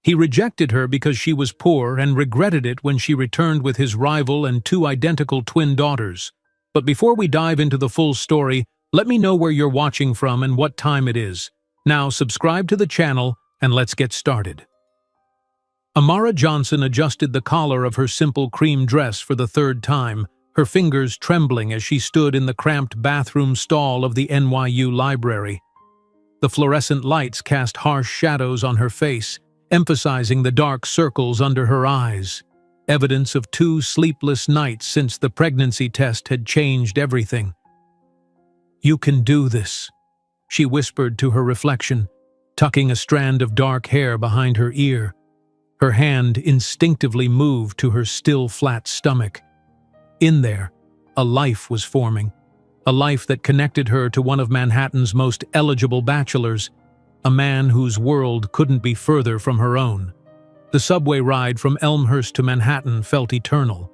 He rejected her because she was poor and regretted it when she returned with his rival and two identical twin daughters. But before we dive into the full story, let me know where you're watching from and what time it is. Now subscribe to the channel and let's get started. Amara Johnson adjusted the collar of her simple cream dress for the third time, her fingers trembling as she stood in the cramped bathroom stall of the NYU library. The fluorescent lights cast harsh shadows on her face, emphasizing the dark circles under her eyes, evidence of 2 sleepless nights since the pregnancy test had changed everything. "You can do this," she whispered to her reflection, tucking a strand of dark hair behind her ear. Her hand instinctively moved to her still flat stomach. In there, a life was forming, a life that connected her to one of Manhattan's most eligible bachelors, a man whose world couldn't be further from her own. The subway ride from Elmhurst to Manhattan felt eternal.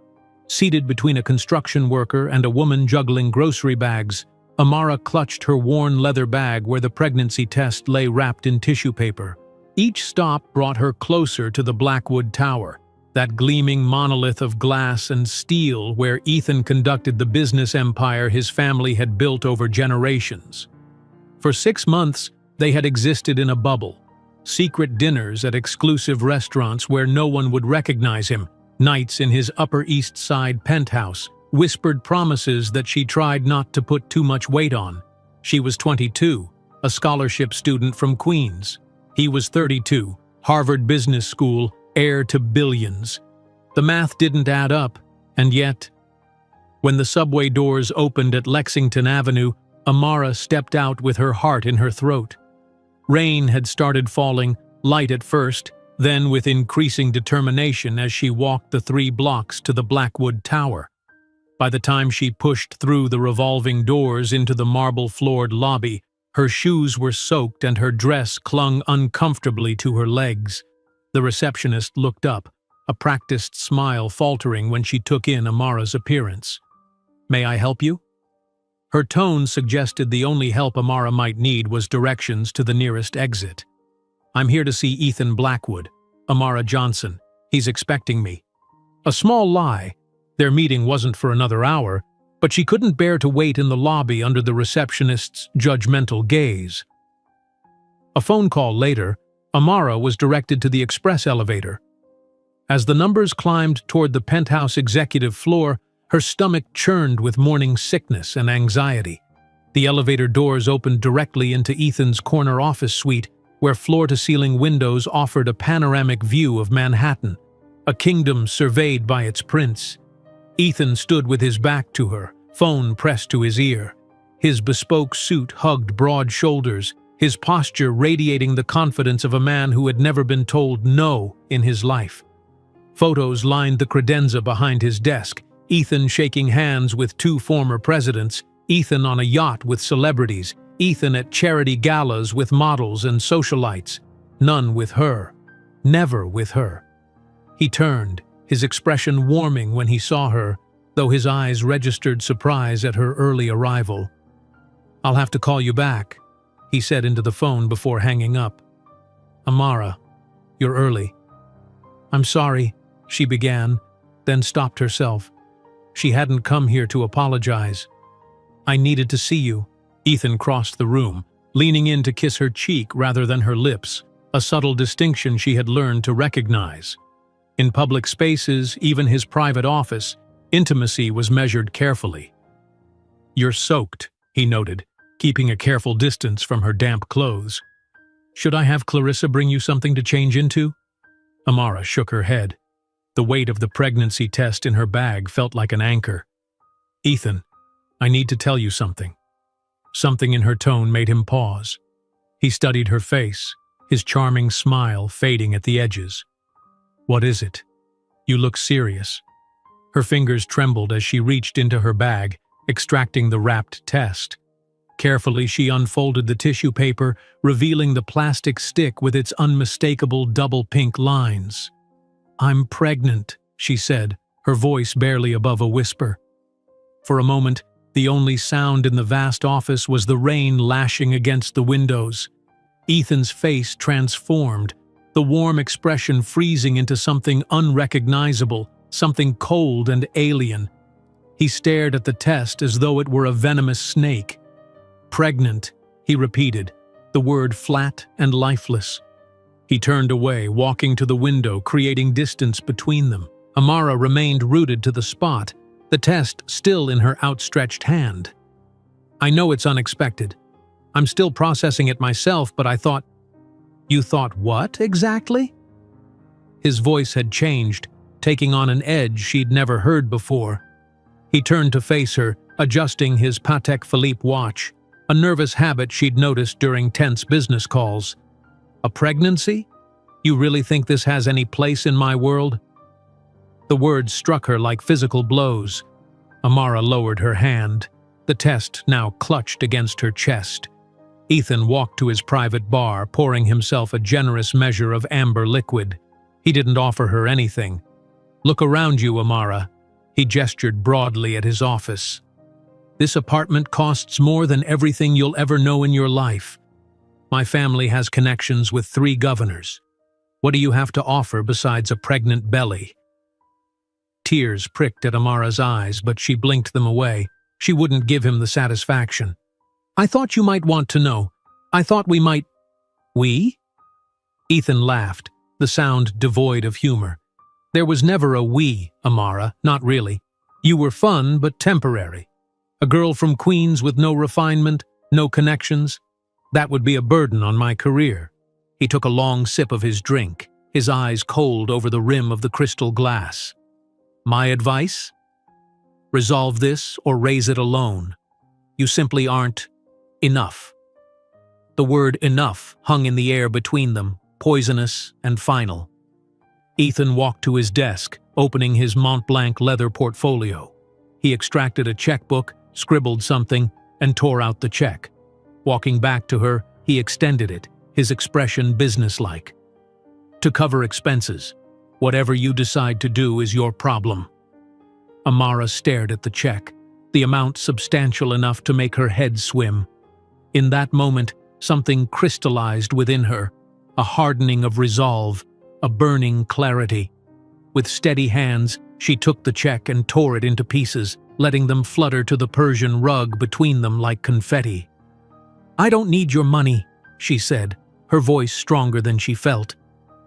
Seated between a construction worker and a woman juggling grocery bags, Amara clutched her worn leather bag where the pregnancy test lay wrapped in tissue paper. Each stop brought her closer to the Blackwood Tower, that gleaming monolith of glass and steel where Ethan conducted the business empire his family had built over generations. For 6 months, they had existed in a bubble. Secret dinners at exclusive restaurants where no one would recognize him, nights in his Upper East Side penthouse, whispered promises that she tried not to put too much weight on. She was 22, a scholarship student from Queens. He was 32, Harvard Business School, heir to billions. The math didn't add up, and yet, when the subway doors opened at Lexington Avenue, Amara stepped out with her heart in her throat. Rain had started falling, light at first, then with increasing determination as she walked the 3 blocks to the Blackwood Tower. By the time she pushed through the revolving doors into the marble-floored lobby, her shoes were soaked and her dress clung uncomfortably to her legs. The receptionist looked up, a practiced smile faltering when she took in Amara's appearance. "May I help you?" Her tone suggested the only help Amara might need was directions to the nearest exit. "I'm here to see Ethan Blackwood, Amara Johnson. He's expecting me." A small lie. Their meeting wasn't for another hour, but she couldn't bear to wait in the lobby under the receptionist's judgmental gaze. A phone call later, Amara was directed to the express elevator. As the numbers climbed toward the penthouse executive floor, her stomach churned with morning sickness and anxiety. The elevator doors opened directly into Ethan's corner office suite, where floor-to-ceiling windows offered a panoramic view of Manhattan, a kingdom surveyed by its prince. Ethan stood with his back to her, phone pressed to his ear. His bespoke suit hugged broad shoulders, his posture radiating the confidence of a man who had never been told no in his life. Photos lined the credenza behind his desk, Ethan shaking hands with 2 former presidents, Ethan on a yacht with celebrities, Ethan at charity galas with models and socialites. None with her. Never with her. He turned, his expression warming when he saw her, though his eyes registered surprise at her early arrival. "I'll have to call you back," he said into the phone before hanging up. "Amara, you're early." "I'm sorry," she began, then stopped herself. She hadn't come here to apologize. "I needed to see you." Ethan crossed the room, leaning in to kiss her cheek rather than her lips, a subtle distinction she had learned to recognize. In public spaces, even his private office, intimacy was measured carefully. "You're soaked," he noted, keeping a careful distance from her damp clothes. "Should I have Clarissa bring you something to change into?" Amara shook her head. The weight of the pregnancy test in her bag felt like an anchor. "Ethan, I need to tell you something." Something in her tone made him pause. He studied her face, his charming smile fading at the edges. "What is it? You look serious." Her fingers trembled as she reached into her bag, extracting the wrapped test. Carefully, she unfolded the tissue paper, revealing the plastic stick with its unmistakable double pink lines. "I'm pregnant," she said, her voice barely above a whisper. For a moment, the only sound in the vast office was the rain lashing against the windows. Ethan's face transformed, the warm expression freezing into something unrecognizable, something cold and alien. He stared at the test as though it were a venomous snake. "Pregnant," he repeated, the word flat and lifeless. He turned away, walking to the window, creating distance between them. Amara remained rooted to the spot, the test still in her outstretched hand. "I know it's unexpected. I'm still processing it myself, but I thought—" "You thought what, exactly?" His voice had changed, taking on an edge she'd never heard before. He turned to face her, adjusting his Patek Philippe watch, a nervous habit she'd noticed during tense business calls. "A pregnancy? You really think this has any place in my world?" The words struck her like physical blows. Amara lowered her hand. The test now clutched against her chest. Ethan walked to his private bar, pouring himself a generous measure of amber liquid. He didn't offer her anything. "Look around you, Amara." He gestured broadly at his office. "This apartment costs more than everything you'll ever know in your life. My family has connections with 3 governors. What do you have to offer besides a pregnant belly?" Tears pricked at Amara's eyes, but she blinked them away. She wouldn't give him the satisfaction. "I thought you might want to know. I thought we might—" "We?" Ethan laughed, the sound devoid of humor. "There was never a we, Amara, not really. You were fun, but temporary. A girl from Queens with no refinement, no connections. That would be a burden on my career." He took a long sip of his drink, his eyes cold over the rim of the crystal glass. "My advice? Resolve this or raise it alone. You simply aren't enough." The word enough hung in the air between them, poisonous and final. Ethan walked to his desk, opening his Montblanc leather portfolio. He extracted a checkbook, scribbled something, and tore out the check. Walking back to her, he extended it, his expression businesslike. "To cover expenses. Whatever you decide to do is your problem." Amara stared at the check, the amount substantial enough to make her head swim. In that moment, something crystallized within her, a hardening of resolve, a burning clarity. With steady hands, she took the check and tore it into pieces, letting them flutter to the Persian rug between them like confetti. "I don't need your money," she said, her voice stronger than she felt.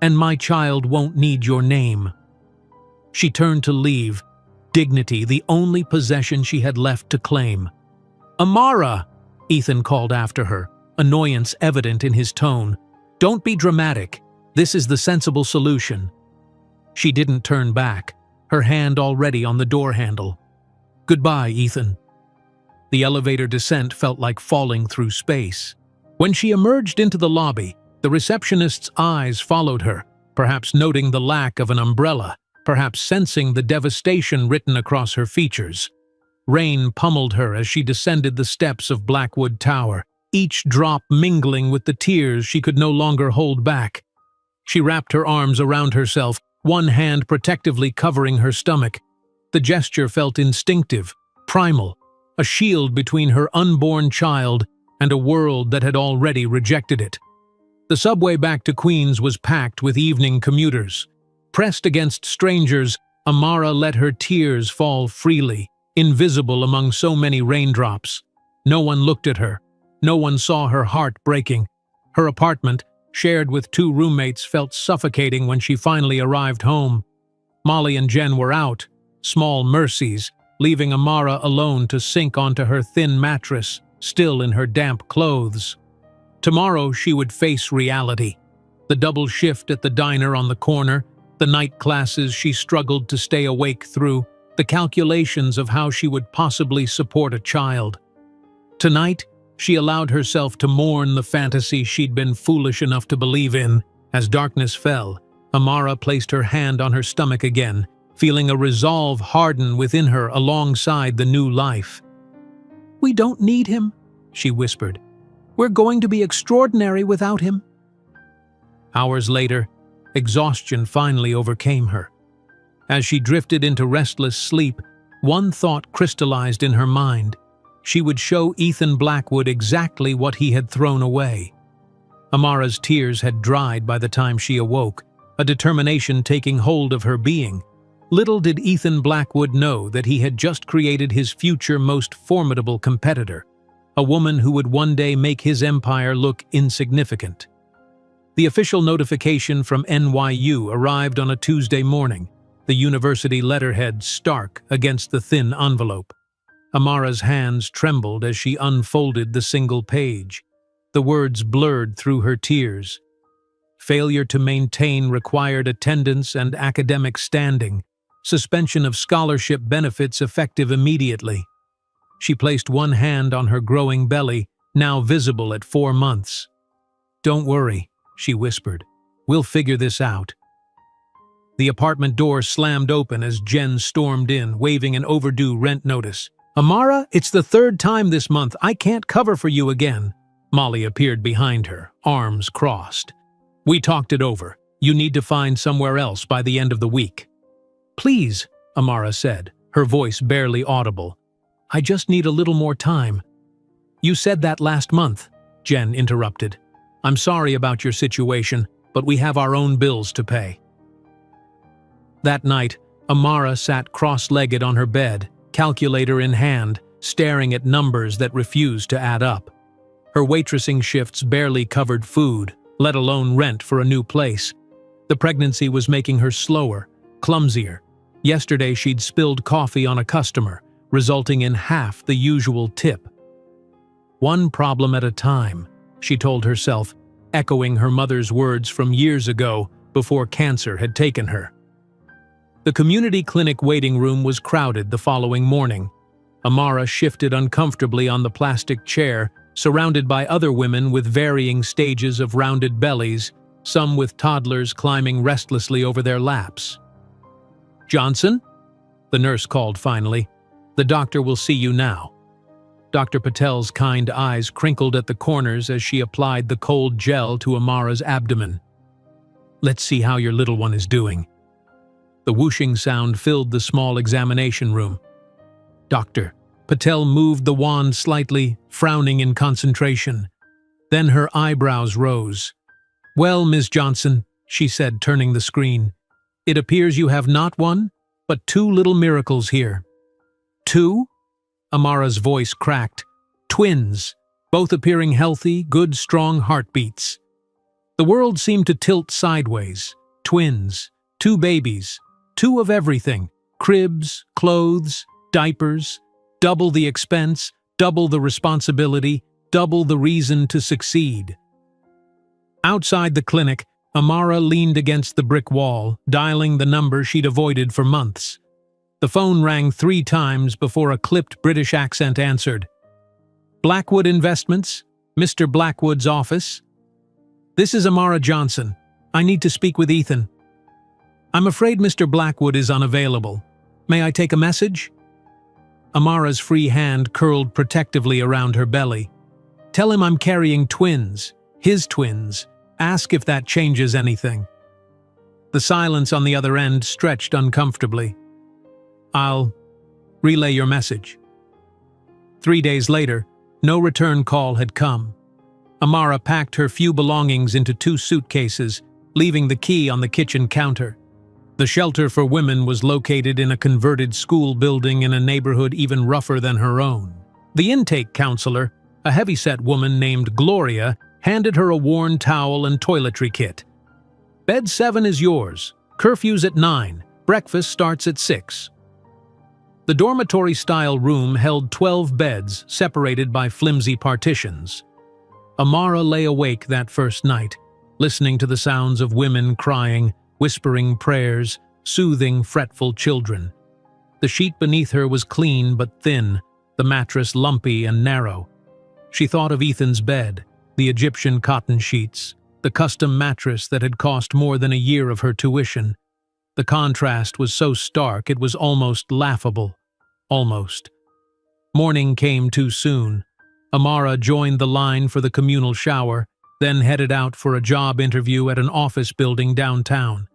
"And my child won't need your name." She turned to leave, dignity the only possession she had left to claim. "Amara!" Ethan called after her, annoyance evident in his tone. "Don't be dramatic. This is the sensible solution." She didn't turn back, her hand already on the door handle. "Goodbye, Ethan." The elevator descent felt like falling through space. When she emerged into the lobby, the receptionist's eyes followed her, perhaps noting the lack of an umbrella, perhaps sensing the devastation written across her features. Rain pummeled her as she descended the steps of Blackwood Tower, each drop mingling with the tears she could no longer hold back. She wrapped her arms around herself, one hand protectively covering her stomach. The gesture felt instinctive, primal, a shield between her unborn child and a world that had already rejected it. The subway back to Queens was packed with evening commuters. Pressed against strangers, Amara let her tears fall freely, invisible among so many raindrops. No one looked at her. No one saw her heart breaking. Her apartment, shared with 2 roommates, felt suffocating when she finally arrived home. Molly and Jen were out, small mercies, leaving Amara alone to sink onto her thin mattress, still in her damp clothes. Tomorrow she would face reality. The double shift at the diner on the corner, the night classes she struggled to stay awake through, the calculations of how she would possibly support a child. Tonight, she allowed herself to mourn the fantasy she'd been foolish enough to believe in. As darkness fell, Amara placed her hand on her stomach again, feeling a resolve harden within her alongside the new life. "We don't need him," she whispered. "We're going to be extraordinary without him." Hours later, exhaustion finally overcame her. As she drifted into restless sleep, one thought crystallized in her mind. She would show Ethan Blackwood exactly what he had thrown away. Amara's tears had dried by the time she awoke, a determination taking hold of her being. Little did Ethan Blackwood know that he had just created his future most formidable competitor, a woman who would one day make his empire look insignificant. The official notification from NYU arrived on a Tuesday morning, the university letterhead stark against the thin envelope. Amara's hands trembled as she unfolded the single page. The words blurred through her tears. Failure to maintain required attendance and academic standing. Suspension of scholarship benefits effective immediately. She placed one hand on her growing belly, now visible at 4 months. "Don't worry," she whispered. "We'll figure this out." The apartment door slammed open as Jen stormed in, waving an overdue rent notice. "Amara, it's the 3rd time this month. I can't cover for you again." Molly appeared behind her, arms crossed. "We talked it over. You need to find somewhere else by the end of the week." "Please," Amara said, her voice barely audible. "I just need a little more time." "You said that last month," Jen interrupted. "I'm sorry about your situation, but we have our own bills to pay." That night, Amara sat cross-legged on her bed, calculator in hand, staring at numbers that refused to add up. Her waitressing shifts barely covered food, let alone rent for a new place. The pregnancy was making her slower, clumsier. Yesterday she'd spilled coffee on a customer, resulting in half the usual tip. "One problem at a time," she told herself, echoing her mother's words from years ago before cancer had taken her. The community clinic waiting room was crowded the following morning. Amara shifted uncomfortably on the plastic chair, surrounded by other women with varying stages of rounded bellies, some with toddlers climbing restlessly over their laps. "Johnson?" the nurse called finally. "The doctor will see you now." Dr. Patel's kind eyes crinkled at the corners as she applied the cold gel to Amara's abdomen. "Let's see how your little one is doing." The whooshing sound filled the small examination room. "Doctor." Patel moved the wand slightly, frowning in concentration. Then her eyebrows rose. "Well, Ms. Johnson," she said, turning the screen, "it appears you have not one, but 2 little miracles here." "2?" Amara's voice cracked. "Twins, both appearing healthy, good, strong heartbeats." The world seemed to tilt sideways. Twins, 2 babies, 2 of everything, cribs, clothes, diapers, double the expense, double the responsibility, double the reason to succeed. Outside the clinic, Amara leaned against the brick wall, dialing the number she'd avoided for months. The phone rang 3 times before a clipped British accent answered. "Blackwood Investments? Mr. Blackwood's office?" "This is Amara Johnson. I need to speak with Ethan." "I'm afraid Mr. Blackwood is unavailable. May I take a message?" Amara's free hand curled protectively around her belly. "Tell him I'm carrying twins, his twins. Ask if that changes anything." The silence on the other end stretched uncomfortably. "I'll relay your message." 3 days later, no return call had come. Amara packed her few belongings into 2 suitcases, leaving the key on the kitchen counter. The shelter for women was located in a converted school building in a neighborhood even rougher than her own. The intake counselor, a heavyset woman named Gloria, handed her a worn towel and toiletry kit. "Bed 7 is yours. Curfew's at 9. Breakfast starts at 6. The dormitory-style room held 12 beds separated by flimsy partitions. Amara lay awake that first night, listening to the sounds of women crying, whispering prayers, soothing fretful children. The sheet beneath her was clean but thin, the mattress lumpy and narrow. She thought of Ethan's bed, the Egyptian cotton sheets, the custom mattress that had cost more than a year of her tuition. The contrast was so stark it was almost laughable. Almost. Morning came too soon. Amara joined the line for the communal shower, then headed out for a job interview at an office building downtown.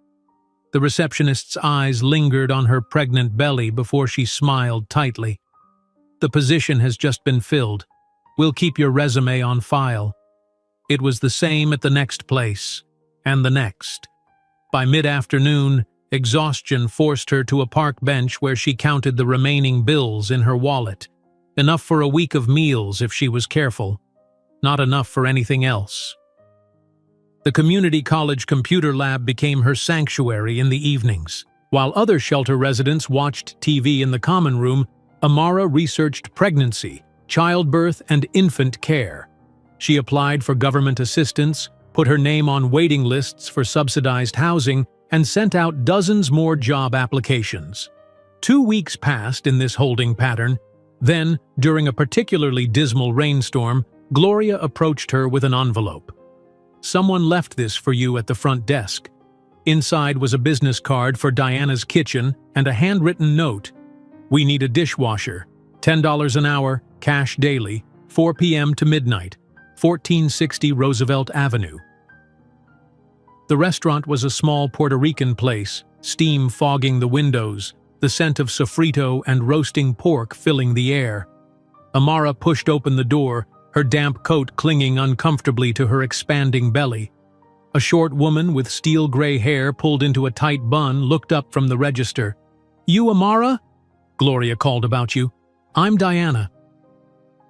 The receptionist's eyes lingered on her pregnant belly before she smiled tightly. "The position has just been filled. We'll keep your resume on file." It was the same at the next place, and the next. By mid-afternoon, exhaustion forced her to a park bench where she counted the remaining bills in her wallet. Enough for a week of meals if she was careful. Not enough for anything else. The community college computer lab became her sanctuary in the evenings. While other shelter residents watched TV in the common room, Amara researched pregnancy, childbirth, and infant care. She applied for government assistance, put her name on waiting lists for subsidized housing, and sent out dozens more job applications. 2 weeks passed in this holding pattern. Then, during a particularly dismal rainstorm, Gloria approached her with an envelope. "Someone left this for you at the front desk." Inside was a business card for Diana's kitchen and a handwritten note. "We need a dishwasher. $10 an hour, cash daily, 4 p.m. to midnight, 1460 Roosevelt Avenue." The restaurant was a small Puerto Rican place, steam fogging the windows, the scent of sofrito and roasting pork filling the air. Amara pushed open the door, her damp coat clinging uncomfortably to her expanding belly. A short woman with steel-gray hair pulled into a tight bun looked up from the register. "You Amara?" Gloria called. "About you. I'm Diana."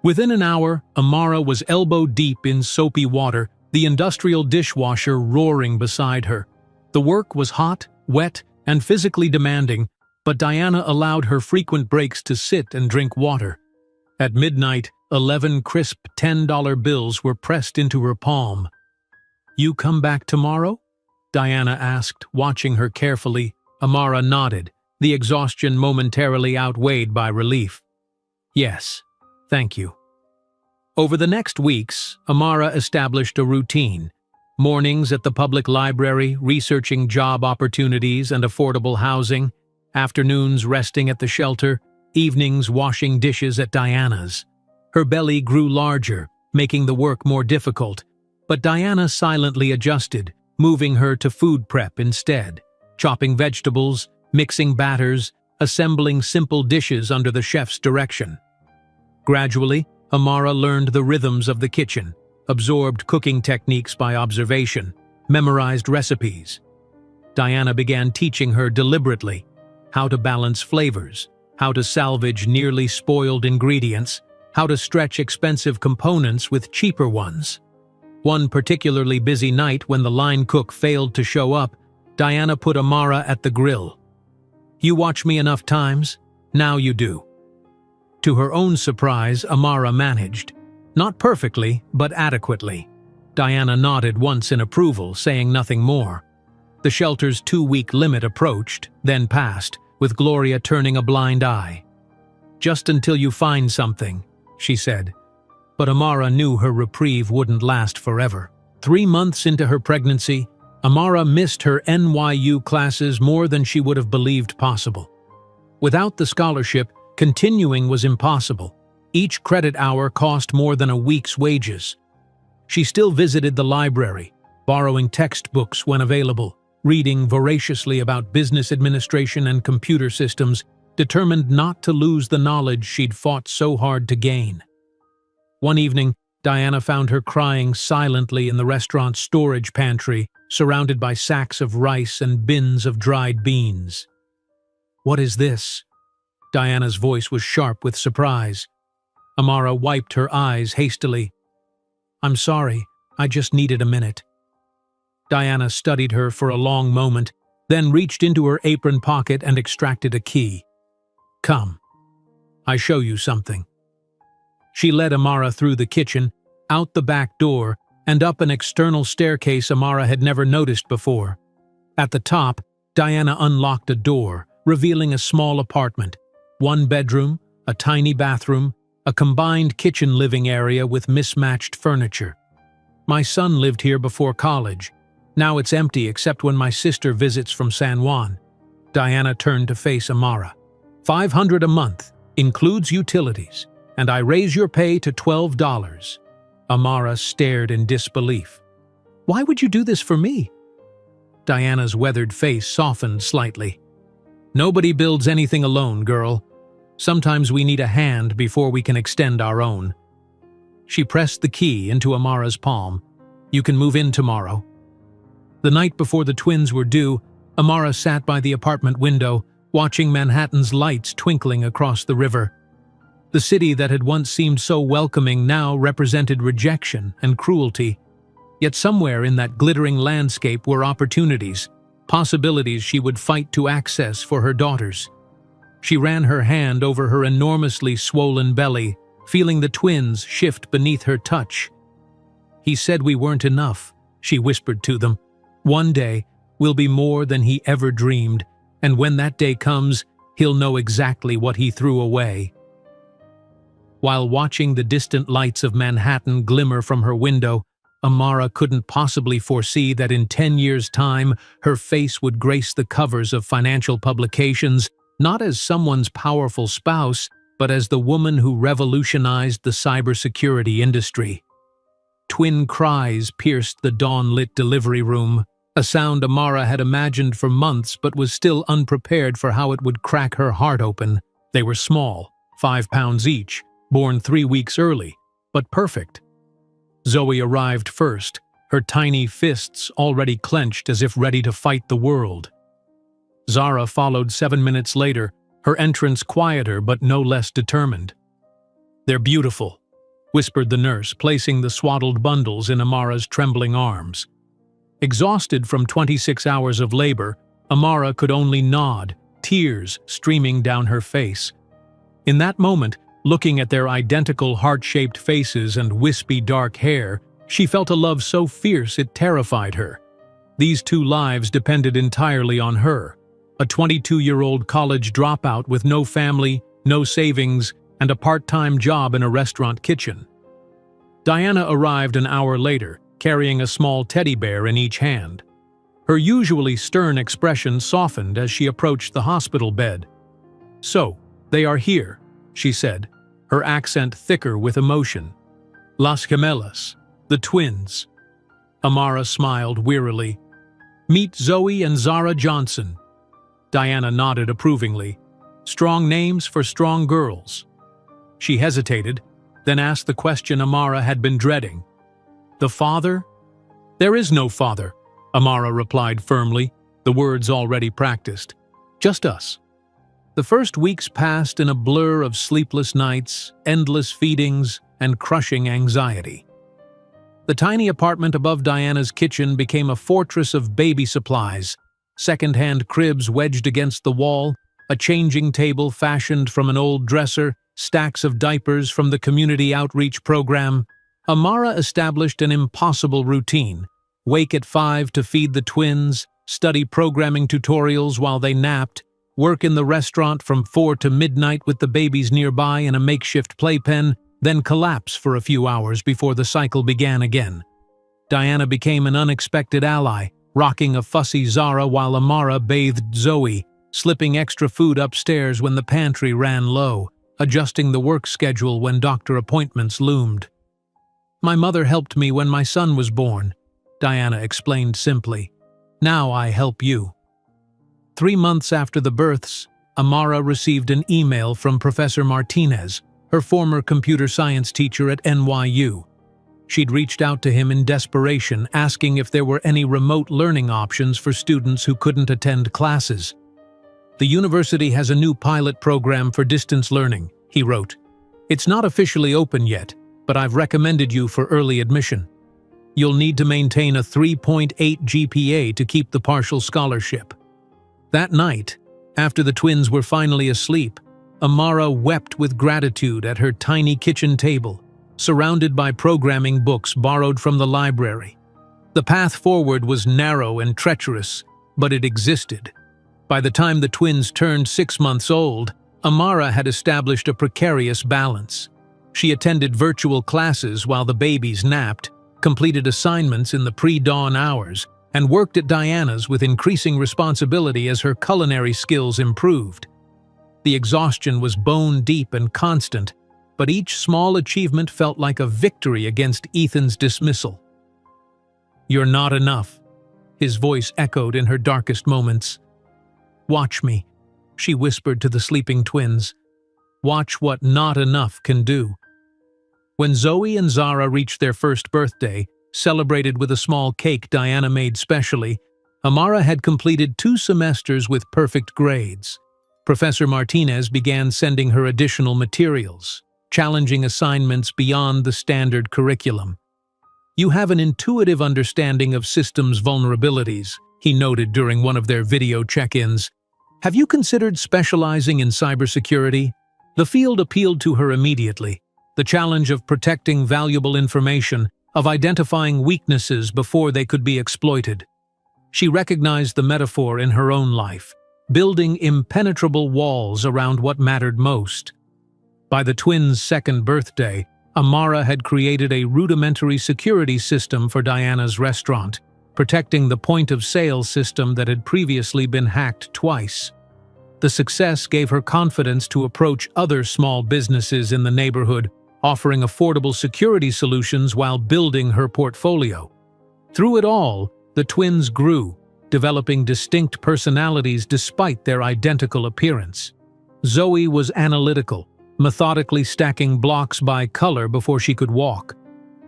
Within an hour, Amara was elbow-deep in soapy water, the industrial dishwasher roaring beside her. The work was hot, wet, and physically demanding, but Diana allowed her frequent breaks to sit and drink water. At midnight, 11 crisp $10 bills were pressed into her palm. "You come back tomorrow?" Diana asked, watching her carefully. Amara nodded, the exhaustion momentarily outweighed by relief. "Yes, thank you." Over the next weeks, Amara established a routine. Mornings at the public library, researching job opportunities and affordable housing, afternoons resting at the shelter, evenings washing dishes at Diana's. Her belly grew larger, making the work more difficult, but Diana silently adjusted, moving her to food prep instead, chopping vegetables, mixing batters, assembling simple dishes under the chef's direction. Gradually, Amara learned the rhythms of the kitchen, absorbed cooking techniques by observation, memorized recipes. Diana began teaching her deliberately how to balance flavors, how to salvage nearly spoiled ingredients, how to stretch expensive components with cheaper ones. One particularly busy night when the line cook failed to show up, Diana put Amara at the grill. "You watch me enough times, now you do." To her own surprise, Amara managed. Not perfectly, but adequately. Diana nodded once in approval, saying nothing more. The shelter's 2-week limit approached, then passed, with Gloria turning a blind eye. "Just until you find something," she said. But Amara knew her reprieve wouldn't last forever. 3 months into her pregnancy, Amara missed her NYU classes more than she would have believed possible. Without the scholarship, continuing was impossible. Each credit hour cost more than a week's wages. She still visited the library, borrowing textbooks when available, reading voraciously about business administration and computer systems, determined not to lose the knowledge she'd fought so hard to gain. One evening, Diana found her crying silently in the restaurant's storage pantry, surrounded by sacks of rice and bins of dried beans. "What is this?" Diana's voice was sharp with surprise. Amara wiped her eyes hastily. "I'm sorry, I just needed a minute." Diana studied her for a long moment, then reached into her apron pocket and extracted a key. "Come, I show you something." She led Amara through the kitchen, out the back door, and up an external staircase Amara had never noticed before. At the top, Diana unlocked a door, revealing a small apartment. 1 bedroom, a tiny bathroom, a combined kitchen living area with mismatched furniture. "My son lived here before college. Now it's empty except when my sister visits from San Juan." Diana turned to face Amara. $500 a month, includes utilities, and I raise your pay to $12. Amara stared in disbelief. "Why would you do this for me?" Diana's weathered face softened slightly. "Nobody builds anything alone, girl. Sometimes we need a hand before we can extend our own." She pressed the key into Amara's palm. You can move in tomorrow." The night before the twins were due, Amara sat by the apartment window, watching Manhattan's lights twinkling across the river. The city that had once seemed so welcoming now represented rejection and cruelty. Yet somewhere in that glittering landscape were opportunities, possibilities she would fight to access for her daughters. She ran her hand over her enormously swollen belly, feeling the twins shift beneath her touch. "He said we weren't enough," she whispered to them. "One day, we'll be more than he ever dreamed, and when that day comes, he'll know exactly what he threw away." While watching the distant lights of Manhattan glimmer from her window, Amara couldn't possibly foresee that in 10 years' time, her face would grace the covers of financial publications, not as someone's powerful spouse, but as the woman who revolutionized the cybersecurity industry. Twin cries pierced the dawn-lit delivery room, a sound Amara had imagined for months but was still unprepared for how it would crack her heart open. They were small, 5 pounds each, born 3 weeks early, but perfect. Zoe arrived first, her tiny fists already clenched as if ready to fight the world. Zara followed 7 minutes later, her entrance quieter but no less determined. "They're beautiful," whispered the nurse, placing the swaddled bundles in Amara's trembling arms. Exhausted from 26 hours of labor, Amara could only nod, tears streaming down her face. In that moment, looking at their identical heart-shaped faces and wispy dark hair, she felt a love so fierce it terrified her. These 2 lives depended entirely on her, a 22-year-old college dropout with no family, no savings, and a part-time job in a restaurant kitchen. Diana arrived an hour later, carrying a small teddy bear in each hand. Her usually stern expression softened as she approached the hospital bed. "So, they are here," she said, her accent thicker with emotion. "Las Gemelas, the twins." Amara smiled wearily. "Meet Zoe and Zara Johnson." Diana nodded approvingly. "Strong names for strong girls." She hesitated, then asked the question Amara had been dreading. "The father?" "There is no father," Amara replied firmly, the words already practiced. "Just us." The first weeks passed in a blur of sleepless nights, endless feedings, and crushing anxiety. The tiny apartment above Diana's kitchen became a fortress of baby supplies, second-hand cribs wedged against the wall, a changing table fashioned from an old dresser, stacks of diapers from the community outreach program. Amara established an impossible routine: wake at 5 to feed the twins, study programming tutorials while they napped, work in the restaurant from 4 to midnight with the babies nearby in a makeshift playpen, then collapse for a few hours before the cycle began again. Diana became an unexpected ally, rocking a fussy Zara while Amara bathed Zoe, slipping extra food upstairs when the pantry ran low, adjusting the work schedule when doctor appointments loomed. "My mother helped me when my son was born," Diana explained simply. "Now I help you." 3 months after the births, Amara received an email from Professor Martinez, her former computer science teacher at NYU. She'd reached out to him in desperation, asking if there were any remote learning options for students who couldn't attend classes. "The university has a new pilot program for distance learning," he wrote. "It's not officially open yet, but I've recommended you for early admission. You'll need to maintain a 3.8 GPA to keep the partial scholarship." That night, after the twins were finally asleep, Amara wept with gratitude at her tiny kitchen table, surrounded by programming books borrowed from the library. The path forward was narrow and treacherous, but it existed. By the time the twins turned 6 months old, Amara had established a precarious balance. She attended virtual classes while the babies napped, completed assignments in the pre-dawn hours, and worked at Diana's with increasing responsibility as her culinary skills improved. The exhaustion was bone-deep and constant, but each small achievement felt like a victory against Ethan's dismissal. "You're not enough," his voice echoed in her darkest moments. "Watch me," she whispered to the sleeping twins. "Watch what not enough can do." When Zoe and Zara reached their first birthday, celebrated with a small cake Diana made specially, Amara had completed 2 semesters with perfect grades. Professor Martinez began sending her additional materials, challenging assignments beyond the standard curriculum. "You have an intuitive understanding of systems vulnerabilities," he noted during one of their video check-ins. "Have you considered specializing in cybersecurity?" The field appealed to her immediately. The challenge of protecting valuable information, of identifying weaknesses before they could be exploited. She recognized the metaphor in her own life, building impenetrable walls around what mattered most. By the twins' 2nd birthday, Amara had created a rudimentary security system for Diana's restaurant, protecting the point-of-sale system that had previously been hacked twice. The success gave her confidence to approach other small businesses in the neighborhood, offering affordable security solutions while building her portfolio. Through it all, the twins grew, developing distinct personalities despite their identical appearance. Zoe was analytical, methodically stacking blocks by color before she could walk.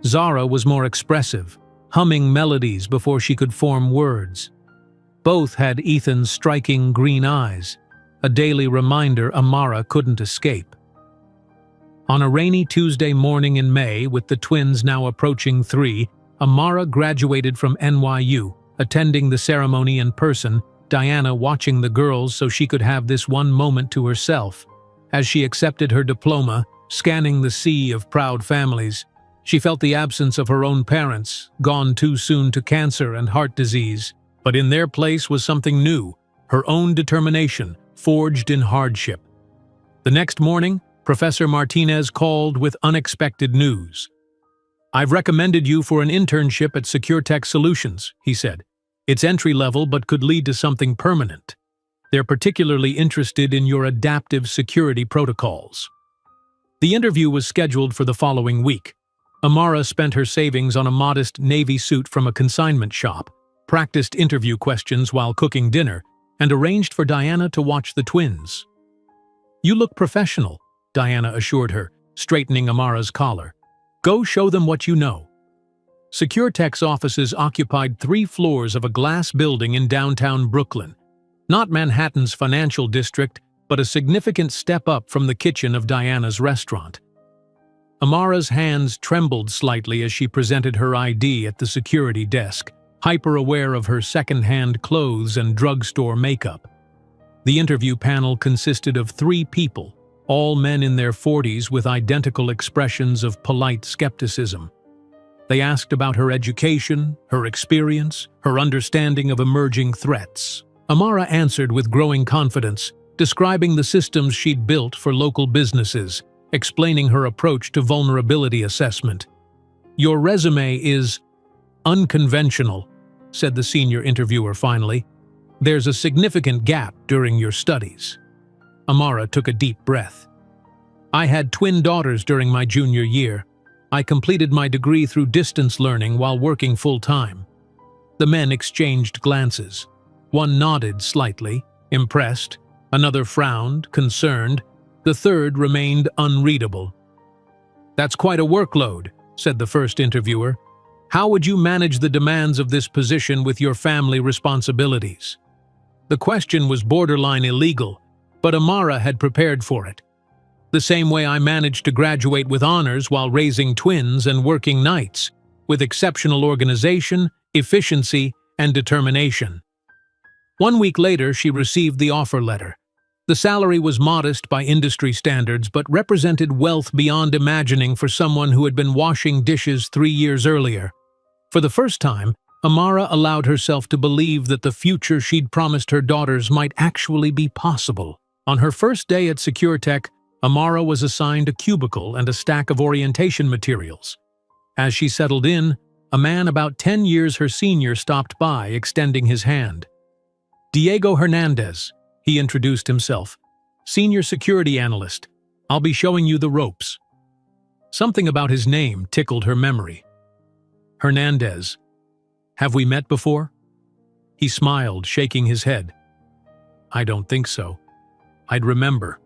Zara was more expressive, humming melodies before she could form words. Both had Ethan's striking green eyes, a daily reminder Amara couldn't escape. On a rainy Tuesday morning in May, with the twins now approaching 3, Amara graduated from NYU, attending the ceremony in person, Diana watching the girls so she could have this one moment to herself. As she accepted her diploma, scanning the sea of proud families, she felt the absence of her own parents, gone too soon to cancer and heart disease. But in their place was something new, her own determination, forged in hardship. The next morning, Professor Martinez called with unexpected news. "I've recommended you for an internship at SecureTech Solutions," he said. "It's entry-level but could lead to something permanent. They're particularly interested in your adaptive security protocols." The interview was scheduled for the following week. Amara spent her savings on a modest navy suit from a consignment shop, practiced interview questions while cooking dinner, and arranged for Diana to watch the twins. "You look professional," Diana assured her, straightening Amara's collar. "Go show them what you know." SecureTech's offices occupied 3 floors of a glass building in downtown Brooklyn. Not Manhattan's financial district, but a significant step up from the kitchen of Diana's restaurant. Amara's hands trembled slightly as she presented her ID at the security desk, hyper-aware of her second-hand clothes and drugstore makeup. The interview panel consisted of 3 people, all men in their 40s with identical expressions of polite skepticism. They asked about her education, her experience, her understanding of emerging threats. Amara answered with growing confidence, describing the systems she'd built for local businesses, explaining her approach to vulnerability assessment. "Your resume is unconventional," said the senior interviewer finally. "There's a significant gap during your studies." Amara took a deep breath. "I had twin daughters during my junior year. I completed my degree through distance learning while working full-time." The men exchanged glances. One nodded slightly, impressed. Another frowned, concerned. The third remained unreadable. "That's quite a workload," said the first interviewer. "How would you manage the demands of this position with your family responsibilities?" The question was borderline illegal, but Amara had prepared for it. "The same way I managed to graduate with honors while raising twins and working nights, with exceptional organization, efficiency, and determination." 1 week later, she received the offer letter. The salary was modest by industry standards, but represented wealth beyond imagining for someone who had been washing dishes 3 years earlier. For the first time, Amara allowed herself to believe that the future she'd promised her daughters might actually be possible. On her first day at SecureTech, Amara was assigned a cubicle and a stack of orientation materials. As she settled in, a man about 10 years her senior stopped by, extending his hand. "Diego Hernandez," he introduced himself. "Senior security analyst. I'll be showing you the ropes." Something about his name tickled her memory. "Hernandez. Have we met before?" He smiled, shaking his head. "I don't think so. I'd remember."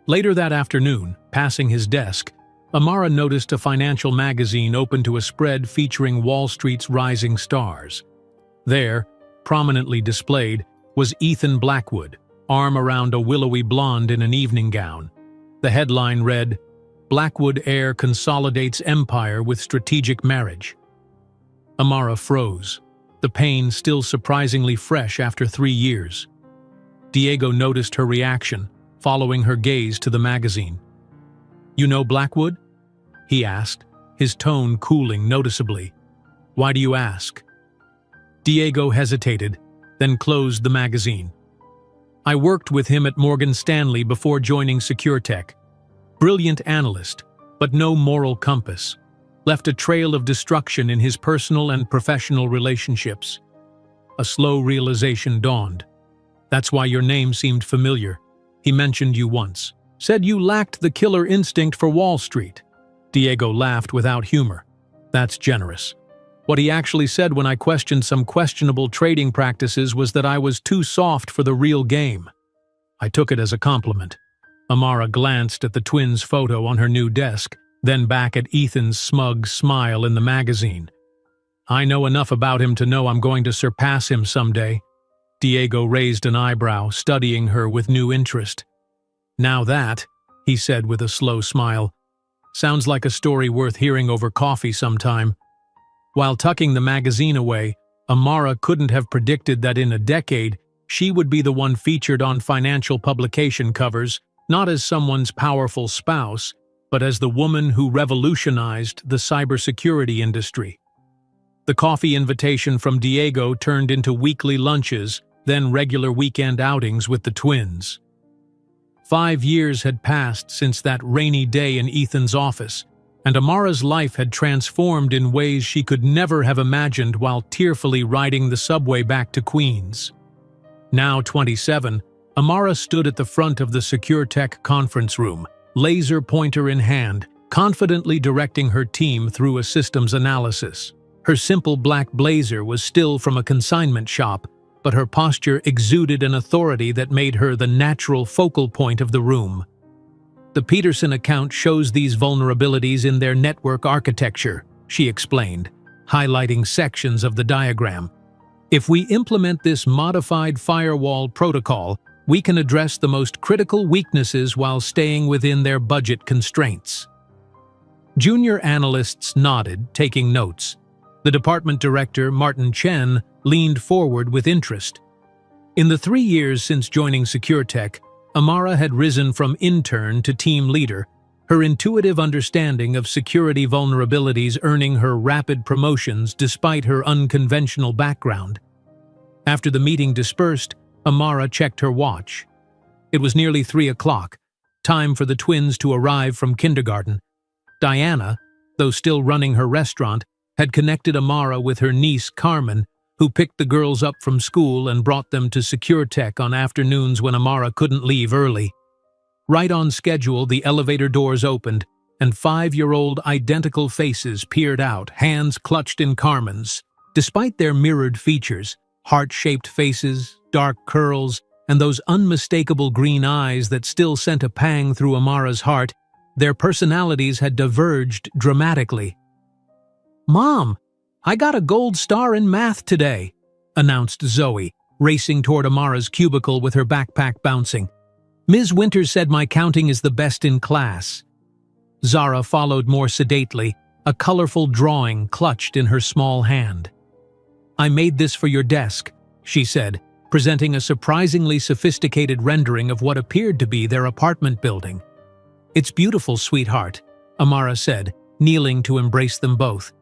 Later that afternoon, passing his desk, Amara noticed a financial magazine open to a spread featuring Wall Street's rising stars. There, prominently displayed, was Ethan Blackwood, arm around a willowy blonde in an evening gown. The headline read, "Blackwood heir consolidates empire with strategic marriage." Amara froze, the pain still surprisingly fresh after 3 years. Diego noticed her reaction, following her gaze to the magazine. "You know Blackwood?" he asked, his tone cooling noticeably. "Why do you ask?" Diego hesitated, then closed the magazine. "I worked with him at Morgan Stanley before joining SecureTech. Brilliant analyst, but no moral compass. Left a trail of destruction in his personal and professional relationships." A slow realization dawned. "That's why your name seemed familiar. He mentioned you once. Said you lacked the killer instinct for Wall Street." Diego laughed without humor. "That's generous. What he actually said when I questioned some questionable trading practices was that I was too soft for the real game." I took it as a compliment. Amara glanced at the twins' photo on her new desk, then back at Ethan's smug smile in the magazine. "I know enough about him to know I'm going to surpass him someday." Diego raised an eyebrow, studying her with new interest. "Now that," he said with a slow smile, "sounds like a story worth hearing over coffee sometime." While tucking the magazine away, Amara couldn't have predicted that in a decade, she would be the one featured on financial publication covers, not as someone's powerful spouse, but as the woman who revolutionized the cybersecurity industry. The coffee invitation from Diego turned into weekly lunches, then regular weekend outings with the twins. 5 years had passed since that rainy day in Ethan's office, and Amara's life had transformed in ways she could never have imagined while tearfully riding the subway back to Queens. Now 27, Amara stood at the front of the SecureTech conference room, laser pointer in hand, confidently directing her team through a systems analysis. Her simple black blazer was still from a consignment shop, but her posture exuded an authority that made her the natural focal point of the room. "The Peterson account shows these vulnerabilities in their network architecture," she explained, highlighting sections of the diagram. "If we implement this modified firewall protocol, we can address the most critical weaknesses while staying within their budget constraints." Junior analysts nodded, taking notes. The department director, Martin Chen, leaned forward with interest. In the 3 years since joining SecureTech, Amara had risen from intern to team leader, her intuitive understanding of security vulnerabilities earning her rapid promotions despite her unconventional background. After the meeting dispersed, Amara checked her watch. It was nearly 3 o'clock, time for the twins to arrive from kindergarten. Diana, though still running her restaurant, had connected Amara with her niece Carmen, who picked the girls up from school and brought them to SecureTech on afternoons when Amara couldn't leave early. Right on schedule, the elevator doors opened, and 5-year-old identical faces peered out, hands clutched in Carmen's. Despite their mirrored features, heart-shaped faces, dark curls, and those unmistakable green eyes that still sent a pang through Amara's heart, their personalities had diverged dramatically. "Mom, I got a gold star in math today," announced Zoe, racing toward Amara's cubicle with her backpack bouncing. "Ms. Winters said my counting is the best in class." Zara followed more sedately, a colorful drawing clutched in her small hand. "I made this for your desk," she said, presenting a surprisingly sophisticated rendering of what appeared to be their apartment building. "It's beautiful, sweetheart," Amara said, kneeling to embrace them both.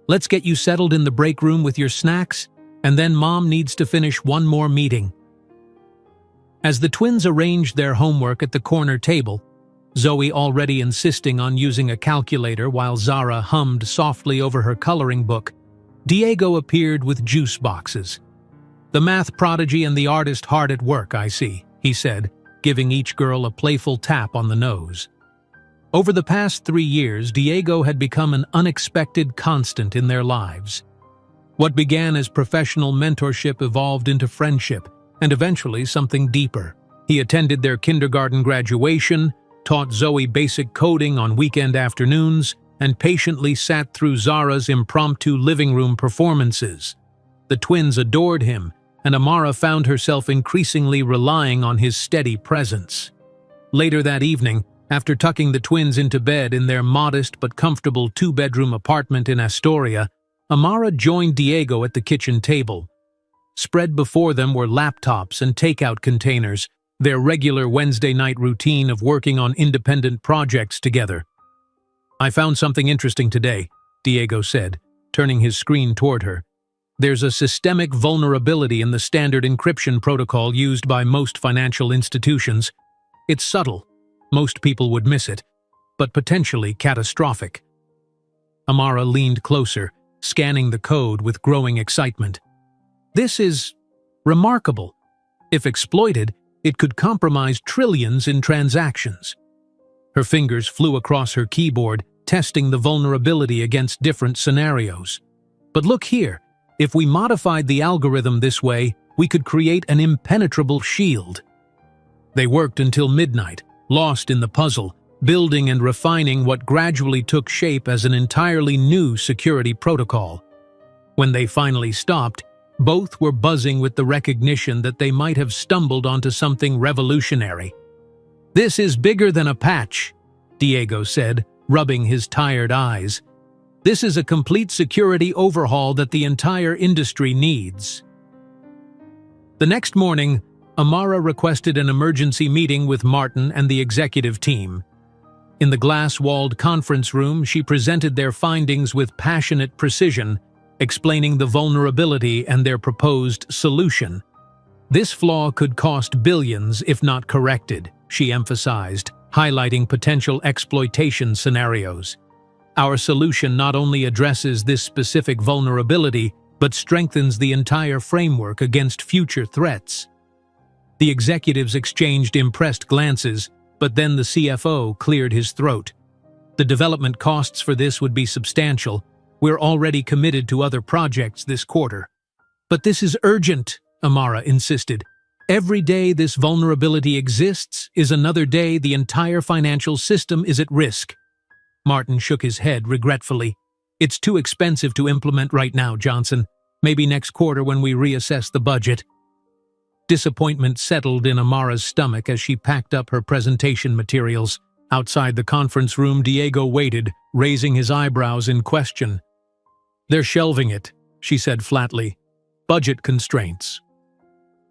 "Let's get you settled in the break room with your snacks, and then Mom needs to finish one more meeting." As the twins arranged their homework at the corner table, Zoe already insisting on using a calculator while Zara hummed softly over her coloring book, Diego appeared with juice boxes. "The math prodigy and the artist hard at work, I see," he said, giving each girl a playful tap on the nose. Over the past 3 years, Diego had become an unexpected constant in their lives. What began as professional mentorship evolved into friendship, and eventually something deeper. He attended their kindergarten graduation, taught Zoe basic coding on weekend afternoons, and patiently sat through Zara's impromptu living room performances. The twins adored him, and Amara found herself increasingly relying on his steady presence. Later that evening, after tucking the twins into bed in their modest but comfortable two-bedroom apartment in Astoria, Amara joined Diego at the kitchen table. Spread before them were laptops and takeout containers, their regular Wednesday night routine of working on independent projects together. "I found something interesting today," Diego said, turning his screen toward her. "There's a systemic vulnerability in the standard encryption protocol used by most financial institutions. It's subtle. Most people would miss it, but potentially catastrophic." Amara leaned closer, scanning the code with growing excitement. "This is remarkable. If exploited, it could compromise trillions in transactions." Her fingers flew across her keyboard, testing the vulnerability against different scenarios. "But look here, if we modified the algorithm this way, we could create an impenetrable shield." They worked until midnight, lost in the puzzle, building and refining what gradually took shape as an entirely new security protocol. When they finally stopped, both were buzzing with the recognition that they might have stumbled onto something revolutionary. "This is bigger than a patch," Diego said, rubbing his tired eyes. "This is a complete security overhaul that the entire industry needs." The next morning, Amara requested an emergency meeting with Martin and the executive team. In the glass-walled conference room, she presented their findings with passionate precision, explaining the vulnerability and their proposed solution. "This flaw could cost billions if not corrected," she emphasized, highlighting potential exploitation scenarios. "Our solution not only addresses this specific vulnerability, but strengthens the entire framework against future threats." The executives exchanged impressed glances, but then the CFO cleared his throat. "The development costs for this would be substantial. We're already committed to other projects this quarter." "But this is urgent," Amara insisted. "Every day this vulnerability exists is another day the entire financial system is at risk." Martin shook his head regretfully. "It's too expensive to implement right now, Johnson. Maybe next quarter when we reassess the budget." Disappointment settled in Amara's stomach as she packed up her presentation materials. Outside the conference room, Diego waited, raising his eyebrows in question. "They're shelving it," she said flatly. "Budget constraints."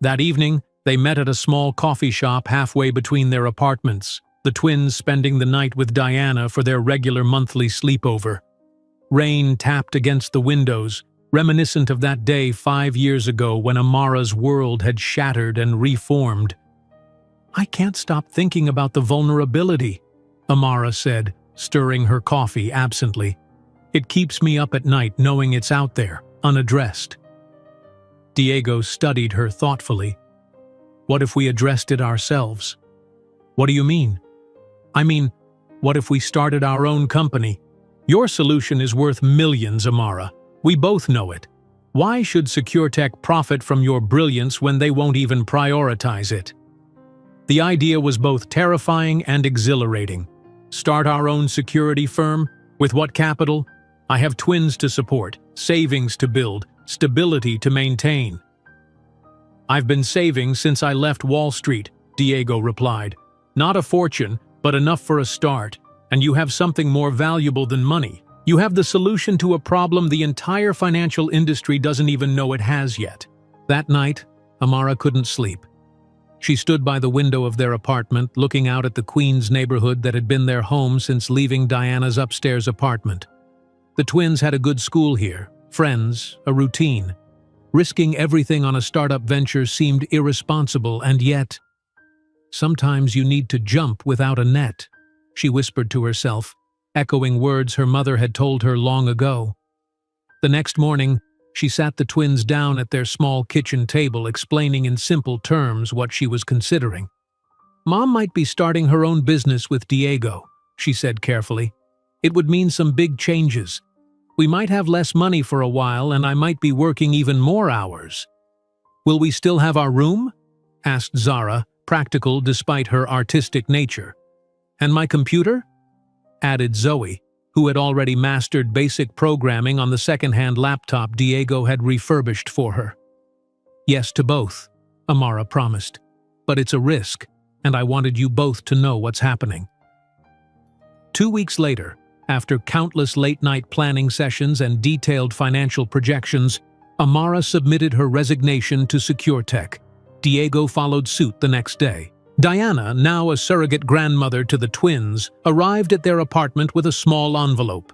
That evening, they met at a small coffee shop halfway between their apartments, the twins spending the night with Diana for their regular monthly sleepover. Rain tapped against the windows, reminiscent of that day 5 years ago when Amara's world had shattered and reformed. "I can't stop thinking about the vulnerability," Amara said, stirring her coffee absently. "It keeps me up at night knowing it's out there, unaddressed." Diego studied her thoughtfully. "What if we addressed it ourselves?" "What do you mean?" "I mean, what if we started our own company? Your solution is worth millions, Amara. We both know it. Why should SecureTech profit from your brilliance when they won't even prioritize it?" The idea was both terrifying and exhilarating. Start our own security firm? With what capital? I have twins to support, savings to build, stability to maintain. "I've been saving since I left Wall Street," Diego replied. "Not a fortune, but enough for a start. And you have something more valuable than money. You have the solution to a problem the entire financial industry doesn't even know it has yet." That night, Amara couldn't sleep. She stood by the window of their apartment, looking out at the Queens neighborhood that had been their home since leaving Diana's upstairs apartment. The twins had a good school here, friends, a routine. Risking everything on a startup venture seemed irresponsible, and yet, "Sometimes you need to jump without a net," she whispered to herself, echoing words her mother had told her long ago. The next morning, she sat the twins down at their small kitchen table, explaining in simple terms what she was considering. "Mom might be starting her own business with Diego," she said carefully. "It would mean some big changes. We might have less money for a while, and I might be working even more hours." "Will we still have our room?" asked Zara, practical despite her artistic nature. "And my computer?" added Zoe, who had already mastered basic programming on the second-hand laptop Diego had refurbished for her. "Yes to both," Amara promised. "But it's a risk, and I wanted you both to know what's happening." 2 weeks later, after countless late-night planning sessions and detailed financial projections, Amara submitted her resignation to SecureTech. Diego followed suit the next day. Diana, now a surrogate grandmother to the twins, arrived at their apartment with a small envelope.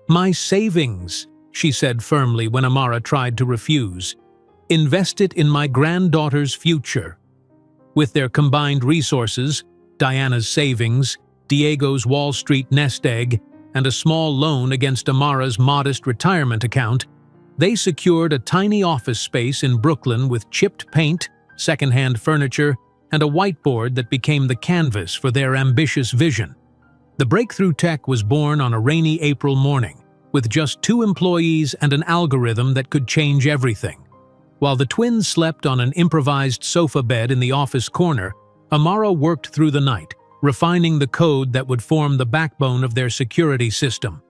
"My savings," she said firmly when Amara tried to refuse. "Invest it in my granddaughter's future." With their combined resources, Diana's savings, Diego's Wall Street nest egg, and a small loan against Amara's modest retirement account, they secured a tiny office space in Brooklyn with chipped paint, second-hand furniture, and a whiteboard that became the canvas for their ambitious vision. The breakthrough tech was born on a rainy April morning, with just 2 employees and an algorithm that could change everything. While the twins slept on an improvised sofa bed in the office corner, Amara worked through the night, refining the code that would form the backbone of their security system.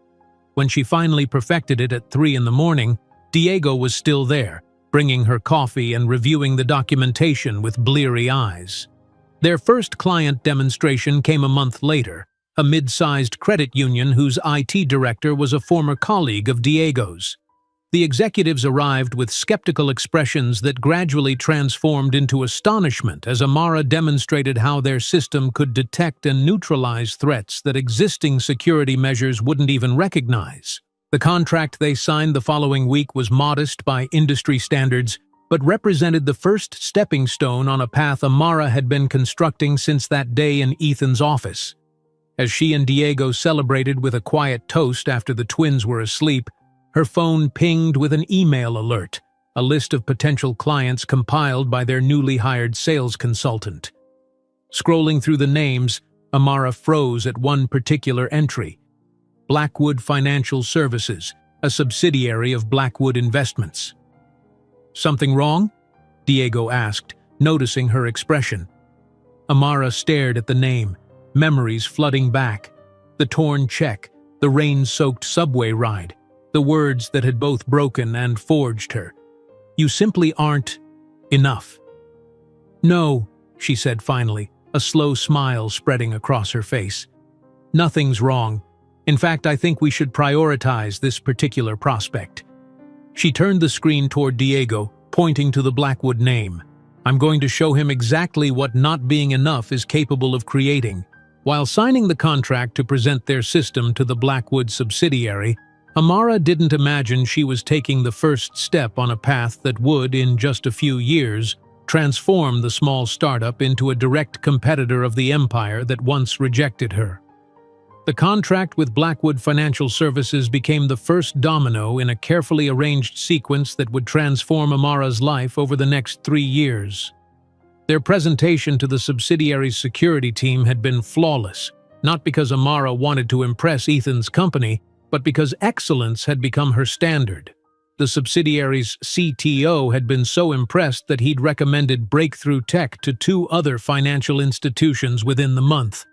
When she finally perfected it at 3 in the morning, Diego was still there, bringing her coffee and reviewing the documentation with bleary eyes. Their first client demonstration came a month later, a mid-sized credit union whose IT director was a former colleague of Diego's. The executives arrived with skeptical expressions that gradually transformed into astonishment as Amara demonstrated how their system could detect and neutralize threats that existing security measures wouldn't even recognize. The contract they signed the following week was modest by industry standards, but represented the first stepping stone on a path Amara had been constructing since that day in Ethan's office. As she and Diego celebrated with a quiet toast after the twins were asleep, her phone pinged with an email alert, a list of potential clients compiled by their newly hired sales consultant. Scrolling through the names, Amara froze at one particular entry: Blackwood Financial Services, a subsidiary of Blackwood Investments. "Something wrong?" Diego asked, noticing her expression. Amara stared at the name, memories flooding back. The torn check, the rain-soaked subway ride, the words that had both broken and forged her. "You simply aren't enough." "No," she said finally, a slow smile spreading across her face. "Nothing's wrong. In fact, I think we should prioritize this particular prospect." She turned the screen toward Diego, pointing to the Blackwood name. "I'm going to show him exactly what not being enough is capable of creating." While signing the contract to present their system to the Blackwood subsidiary, Amara didn't imagine she was taking the first step on a path that would, in just a few years, transform the small startup into a direct competitor of the empire that once rejected her. The contract with Blackwood Financial Services became the first domino in a carefully arranged sequence that would transform Amara's life over the next 3 years. Their presentation to the subsidiary's security team had been flawless, not because Amara wanted to impress Ethan's company, but because excellence had become her standard. The subsidiary's CTO had been so impressed that he'd recommended breakthrough tech to 2 other financial institutions within the month.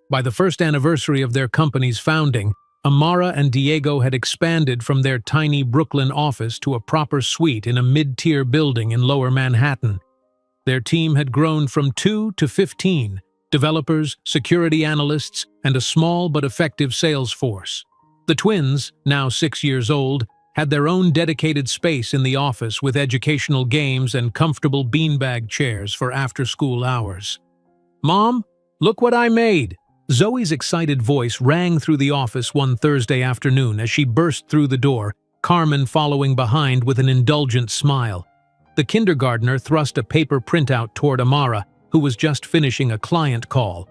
By the first anniversary of their company's founding, Amara and Diego had expanded from their tiny Brooklyn office to a proper suite in a mid-tier building in Lower Manhattan. Their team had grown from 2 to 15, developers, security analysts, and a small but effective sales force. The twins, now 6 years old, had their own dedicated space in the office with educational games and comfortable beanbag chairs for after-school hours. "Mom, look what I made!" Zoe's excited voice rang through the office one Thursday afternoon as she burst through the door, Carmen following behind with an indulgent smile. The kindergartner thrust a paper printout toward Amara, who was just finishing a client call.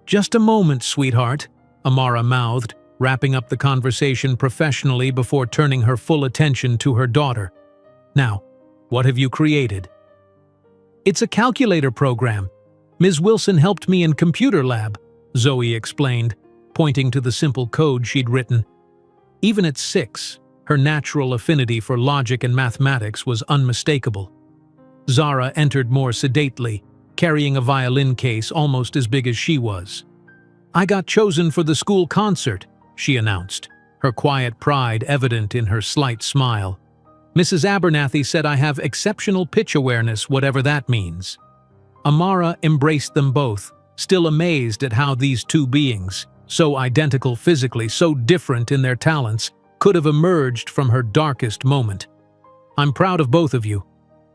"Just a moment, sweetheart," Amara mouthed, wrapping up the conversation professionally before turning her full attention to her daughter. "Now, what have you created?" "It's a calculator program. Ms. Wilson helped me in computer lab," Zoe explained, pointing to the simple code she'd written. Even at 6, her natural affinity for logic and mathematics was unmistakable. Zara entered more sedately, carrying a violin case almost as big as she was. "I got chosen for the school concert," she announced, her quiet pride evident in her slight smile. "Mrs. Abernathy said I have exceptional pitch awareness, whatever that means." Amara embraced them both, still amazed at how these two beings, so identical physically, so different in their talents, could have emerged from her darkest moment. "I'm proud of both of you.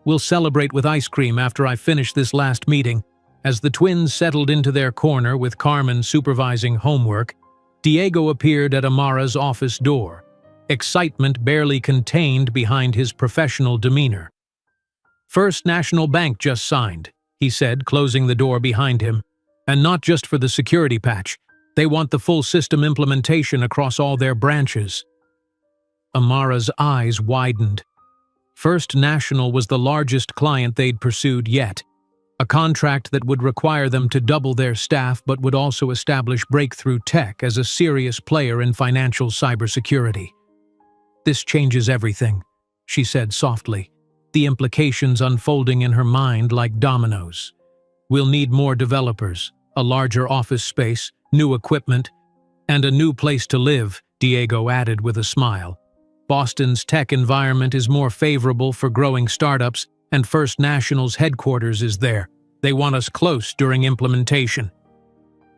We'll celebrate with ice cream after I finish this last meeting." As the twins settled into their corner with Carmen supervising homework, Diego appeared at Amara's office door, excitement barely contained behind his professional demeanor. "First National Bank just signed," he said, closing the door behind him. "And not just for the security patch. They want the full system implementation across all their branches." Amara's eyes widened. First National was the largest client they'd pursued yet, a contract that would require them to double their staff but would also establish Breakthrough Tech as a serious player in financial cybersecurity. "This changes everything," she said softly, the implications unfolding in her mind like dominoes. "We'll need more developers, a larger office space, new equipment, and a new place to live," Diego added with a smile. "Boston's tech environment is more favorable for growing startups, and First National's headquarters is there. They want us close during implementation."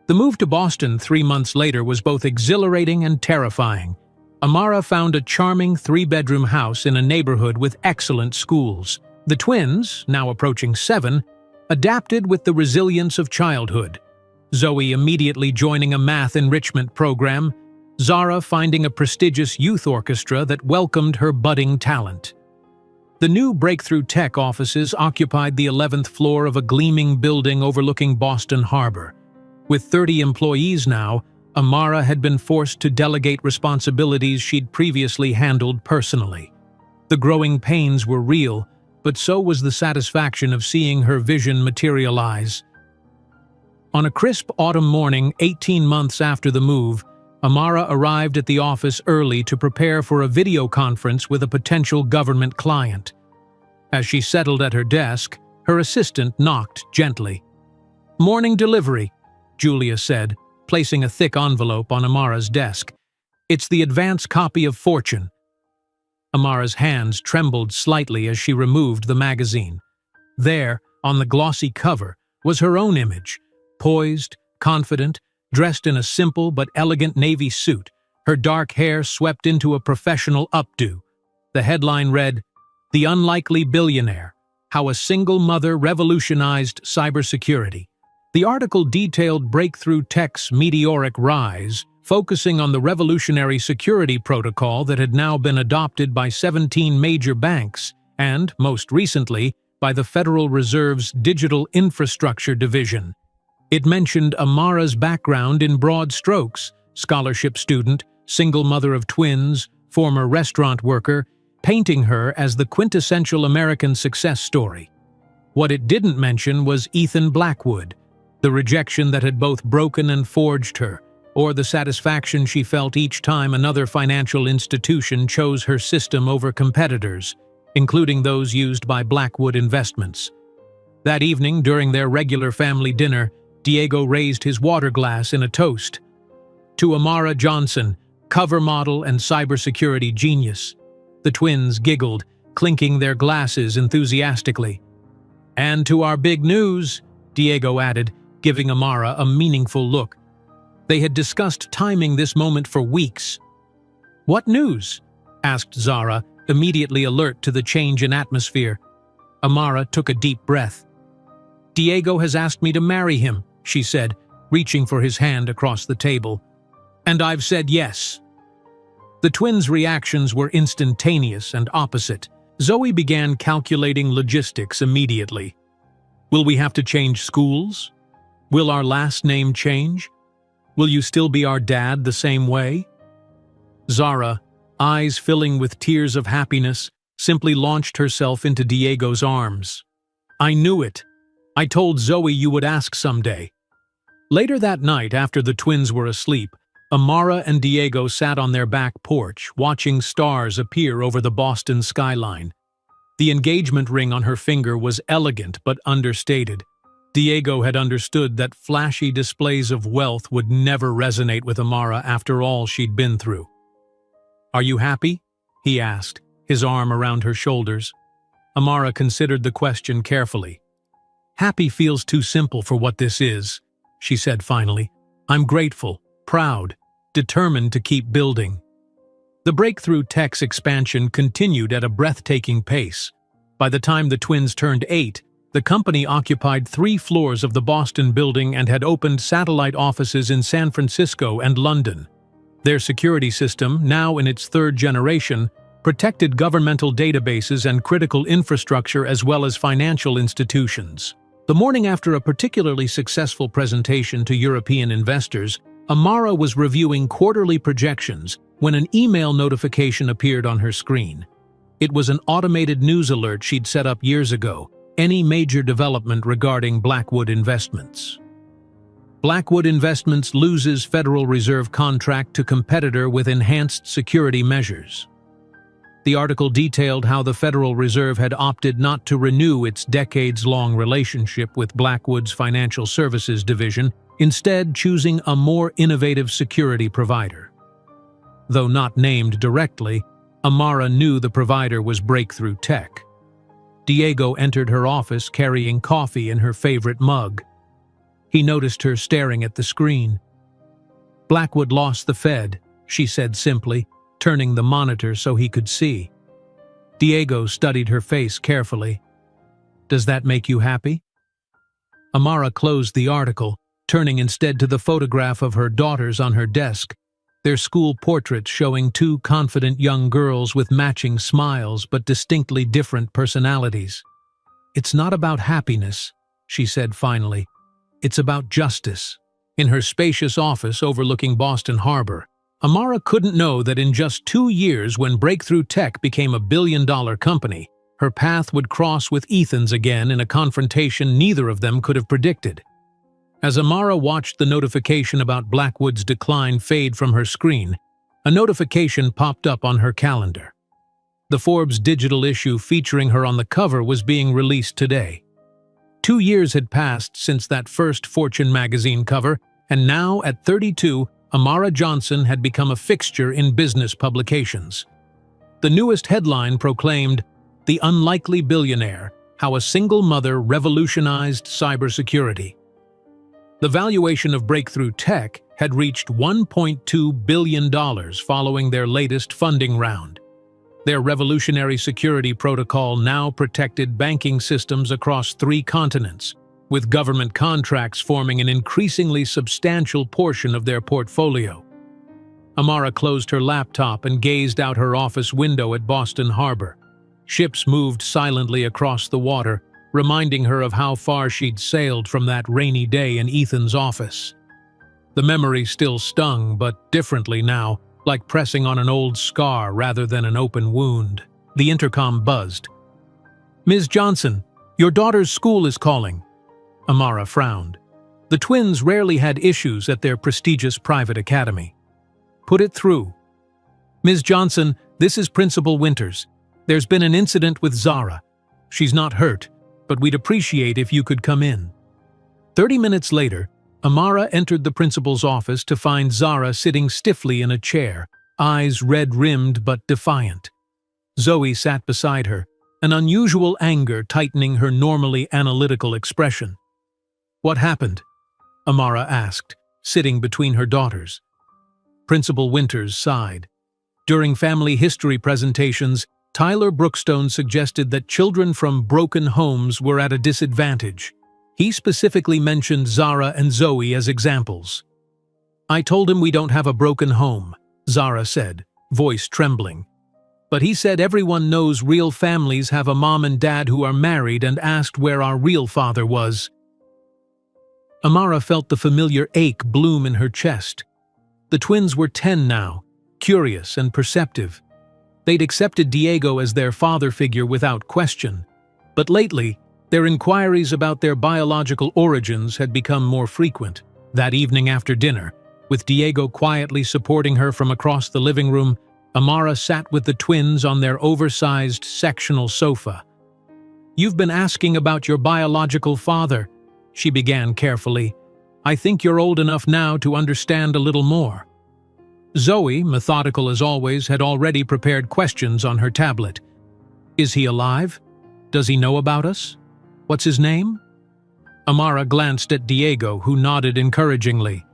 The move to Boston 3 months later was both exhilarating and terrifying. Amara found a charming 3-bedroom house in a neighborhood with excellent schools. The twins, now approaching 7, adapted with the resilience of childhood. Zoe immediately joining a math enrichment program, Zara finding a prestigious youth orchestra that welcomed her budding talent. The new Breakthrough Tech offices occupied the 11th floor of a gleaming building overlooking Boston Harbor. With 30 employees now, Amara had been forced to delegate responsibilities she'd previously handled personally. The growing pains were real, but so was the satisfaction of seeing her vision materialize. On a crisp autumn morning 18 months after the move, Amara arrived at the office early to prepare for a video conference with a potential government client. As she settled at her desk, her assistant knocked gently. "Morning delivery," Julia said, placing a thick envelope on Amara's desk. "It's the advance copy of Fortune." Amara's hands trembled slightly as she removed the magazine. There, on the glossy cover, was her own image, poised, confident, dressed in a simple but elegant navy suit, her dark hair swept into a professional updo. The headline read, "The Unlikely Billionaire: How a Single Mother Revolutionized Cybersecurity." The article detailed Breakthrough Tech's meteoric rise, focusing on the revolutionary security protocol that had now been adopted by 17 major banks and, most recently, by the Federal Reserve's Digital Infrastructure Division. It mentioned Amara's background in broad strokes: scholarship student, single mother of twins, former restaurant worker, painting her as the quintessential American success story. What it didn't mention was Ethan Blackwood, the rejection that had both broken and forged her, or the satisfaction she felt each time another financial institution chose her system over competitors, including those used by Blackwood Investments. That evening, during their regular family dinner, Diego raised his water glass in a toast. To Amara Johnson, cover model and cybersecurity genius. The twins giggled, clinking their glasses enthusiastically. "And to our big news," Diego added, giving Amara a meaningful look. They had discussed timing this moment for weeks. "What news?" asked Zara, immediately alert to the change in atmosphere. Amara took a deep breath. "Diego has asked me to marry him," she said, reaching for his hand across the table. "And I've said yes." The twins' reactions were instantaneous and opposite. Zoe began calculating logistics immediately. "Will we have to change schools? Will our last name change? Will you still be our dad the same way?" Zara, eyes filling with tears of happiness, simply launched herself into Diego's arms. "I knew it. I told Zoe you would ask someday." Later that night, after the twins were asleep, Amara and Diego sat on their back porch, watching stars appear over the Boston skyline. The engagement ring on her finger was elegant but understated. Diego had understood that flashy displays of wealth would never resonate with Amara after all she'd been through. "Are you happy?" he asked, his arm around her shoulders. Amara considered the question carefully. "Happy feels too simple for what this is," she said finally. "I'm grateful, proud, determined to keep building." The Breakthrough Tech's expansion continued at a breathtaking pace. By the time the twins turned 8, the company occupied 3 floors of the Boston building and had opened satellite offices in San Francisco and London. Their security system, now in its 3rd generation, protected governmental databases and critical infrastructure as well as financial institutions. The morning after a particularly successful presentation to European investors, Amara was reviewing quarterly projections when an email notification appeared on her screen. It was an automated news alert she'd set up years ago, any major development regarding Blackwood Investments. Blackwood Investments loses Federal Reserve contract to competitor with enhanced security measures. The article detailed how the Federal Reserve had opted not to renew its decades-long relationship with Blackwood's financial services division, instead choosing a more innovative security provider. Though not named directly, Amara knew the provider was Breakthrough Tech. Diego entered her office carrying coffee in her favorite mug. He noticed her staring at the screen. "Blackwood lost the Fed," she said simply, turning the monitor so he could see. Diego studied her face carefully. "Does that make you happy?" Amara closed the article, turning instead to the photograph of her daughters on her desk, their school portraits showing 2 confident young girls with matching smiles but distinctly different personalities. "It's not about happiness," she said finally. "It's about justice." In her spacious office overlooking Boston Harbor, Amara couldn't know that in just 2 years, when Breakthrough Tech became a billion-dollar company, her path would cross with Ethan's again in a confrontation neither of them could have predicted. As Amara watched the notification about Blackwood's decline fade from her screen, a notification popped up on her calendar. The Forbes digital issue featuring her on the cover was being released today. 2 years had passed since that first Fortune magazine cover, and now, at 32, Amara Johnson had become a fixture in business publications. The newest headline proclaimed, "The Unlikely Billionaire: How a Single Mother Revolutionized Cybersecurity." The valuation of Breakthrough Tech had reached $1.2 billion following their latest funding round. Their revolutionary security protocol now protected banking systems across 3 continents, with government contracts forming an increasingly substantial portion of their portfolio. Amara closed her laptop and gazed out her office window at Boston Harbor. Ships moved silently across the water, reminding her of how far she'd sailed from that rainy day in Ethan's office. The memory still stung, but differently now, like pressing on an old scar rather than an open wound. The intercom buzzed. "Ms. Johnson, your daughter's school is calling." Amara frowned. The twins rarely had issues at their prestigious private academy. "Put it through." "Ms. Johnson, this is Principal Winters. There's been an incident with Zara. She's not hurt, but we'd appreciate if you could come in." 30 minutes later, Amara entered the principal's office to find Zara sitting stiffly in a chair, eyes red-rimmed but defiant. Zoe sat beside her, an unusual anger tightening her normally analytical expression. "What happened?" Amara asked, sitting between her daughters. Principal Winters sighed. During family history presentations, Tyler Brookstone suggested that children from broken homes were at a disadvantage. He specifically mentioned Zara and Zoe as examples. "I told him we don't have a broken home," Zara said, voice trembling. "But he said everyone knows real families have a mom and dad who are married and asked where our real father was." Amara felt the familiar ache bloom in her chest. The twins were 10 now, curious and perceptive. They'd accepted Diego as their father figure without question. But lately, their inquiries about their biological origins had become more frequent. That evening after dinner, with Diego quietly supporting her from across the living room, Amara sat with the twins on their oversized sectional sofa. "You've been asking about your biological father," she began carefully. "I think you're old enough now to understand a little more." Zoe, methodical as always, had already prepared questions on her tablet. "Is he alive? Does he know about us? What's his name?" Amara glanced at Diego, who nodded encouragingly.